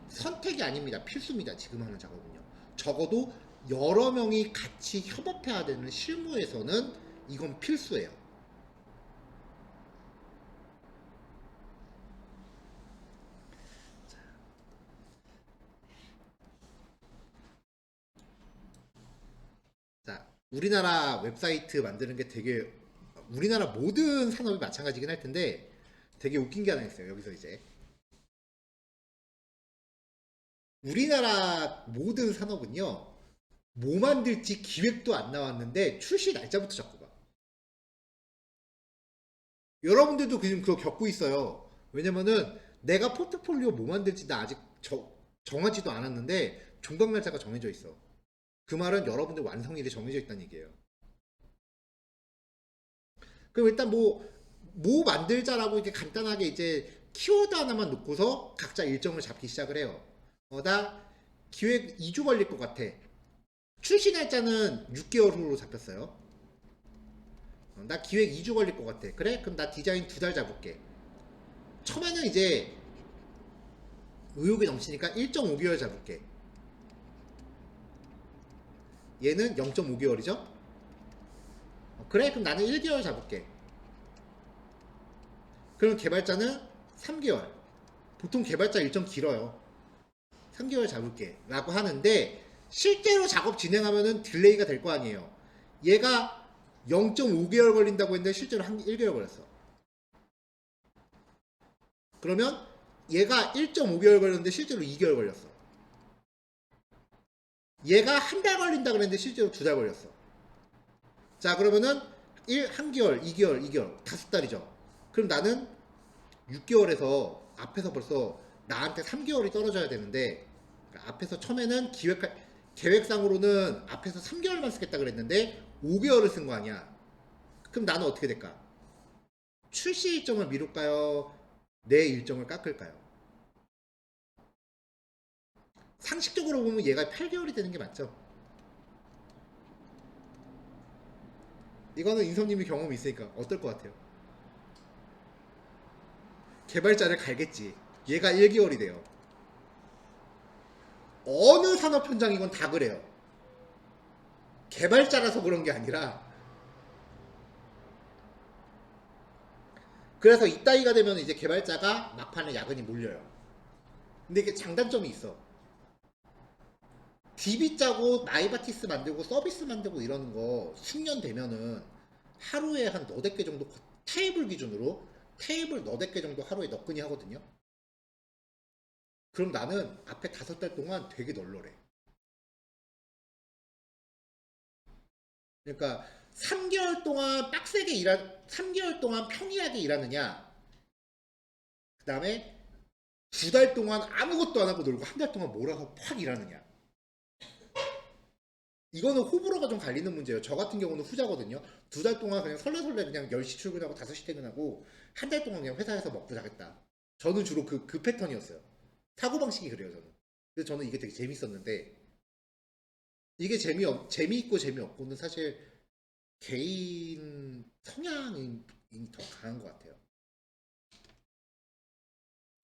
[SPEAKER 1] 선택이 아닙니다. 필수입니다. 지금 하는 작업은요. 적어도 여러 명이 같이 협업해야 되는 실무에서는 이건 필수예요. 자, 우리나라 웹사이트 만드는 게 되게 우리나라 모든 산업이 마찬가지긴 할 텐데 되게 웃긴 게 하나 있어요. 여기서 이제 우리나라 모든 산업은요. 뭐 만들지 기획도 안 나왔는데 출시 날짜부터 잡고 가. 여러분들도 지금 그거 겪고 있어요. 왜냐면은 내가 포트폴리오 뭐 만들지 나 아직 정하지도 않았는데 종강 날짜가 정해져 있어. 그 말은 여러분들 완성일이 정해져 있다는 얘기예요. 그럼 일단 뭐 만들자라고 이렇게 간단하게 이제 키워드 하나만 놓고서 각자 일정을 잡기 시작을 해요. 나 기획 2주 걸릴 것 같아. 출시 날짜는 6개월 후로 잡혔어요. 나 기획 2주 걸릴 것 같아. 그래? 그럼 나 디자인 2달 잡을게. 처음에는 이제 의욕이 넘치니까 1.5개월 잡을게. 얘는 0.5개월이죠? 그래? 그럼 나는 1개월 잡을게. 그럼 개발자는 3개월. 보통 개발자 일정 길어요. 3개월 잡을게. 라고 하는데 실제로 작업 진행하면은 딜레이가 될 거 아니에요. 얘가 0.5개월 걸린다고 했는데 실제로 1개월 걸렸어. 그러면 얘가 1.5개월 걸렸는데 실제로 2개월 걸렸어. 얘가 한 달 걸린다 그랬는데 실제로 2달 걸렸어. 자, 그러면은 1개월, 2개월, 2개월, 5달이죠. 그럼 나는 6개월에서 앞에서 벌써 나한테 3개월이 떨어져야 되는데 앞에서 처음에는 계획상으로는 앞에서 3개월만 쓰겠다 그랬는데 5개월을 쓴 거 아니야. 그럼 나는 어떻게 될까? 출시 일정을 미룰까요? 내 일정을 깎을까요? 상식적으로 보면 얘가 8개월이 되는 게 맞죠? 이거는 인성님이 경험이 있으니까 어떨 것 같아요? 개발자를 갈겠지. 얘가 1개월이 돼요. 어느 산업 현장이건 다 그래요. 개발자라서 그런 게 아니라 그래서 이따위가 되면 이제 개발자가 막판에 야근이 몰려요. 근데 이게 장단점이 있어. DB 짜고 마이바티스 만들고 서비스 만들고 이러는 거 숙련 되면은 하루에 한 너댓 개 정도 테이블 기준으로 테이블 너댓 개 정도 하루에 너끈히 하거든요. 그럼 나는 앞에 5달 동안 되게 널널해. 그러니까 3개월 동안 빡세게 3개월 동안 평이하게 일하느냐, 그 다음에 2달 동안 아무것도 안 하고 놀고 한 달 동안 몰아서 팍 일하느냐. 이거는 호불호가 좀 갈리는 문제예요. 저 같은 경우는 후자거든요. 2달 동안 그냥 설레설레 그냥 10시 출근하고 5시 퇴근하고 한 달 동안 그냥 회사에서 먹고 자겠다. 저는 주로 그 패턴이었어요. 사고방식이 그래요, 저는. 그래서 저는 이게 되게 재밌었는데 이게 재미있고 재미없고는 사실 개인 성향이 더 강한 것 같아요.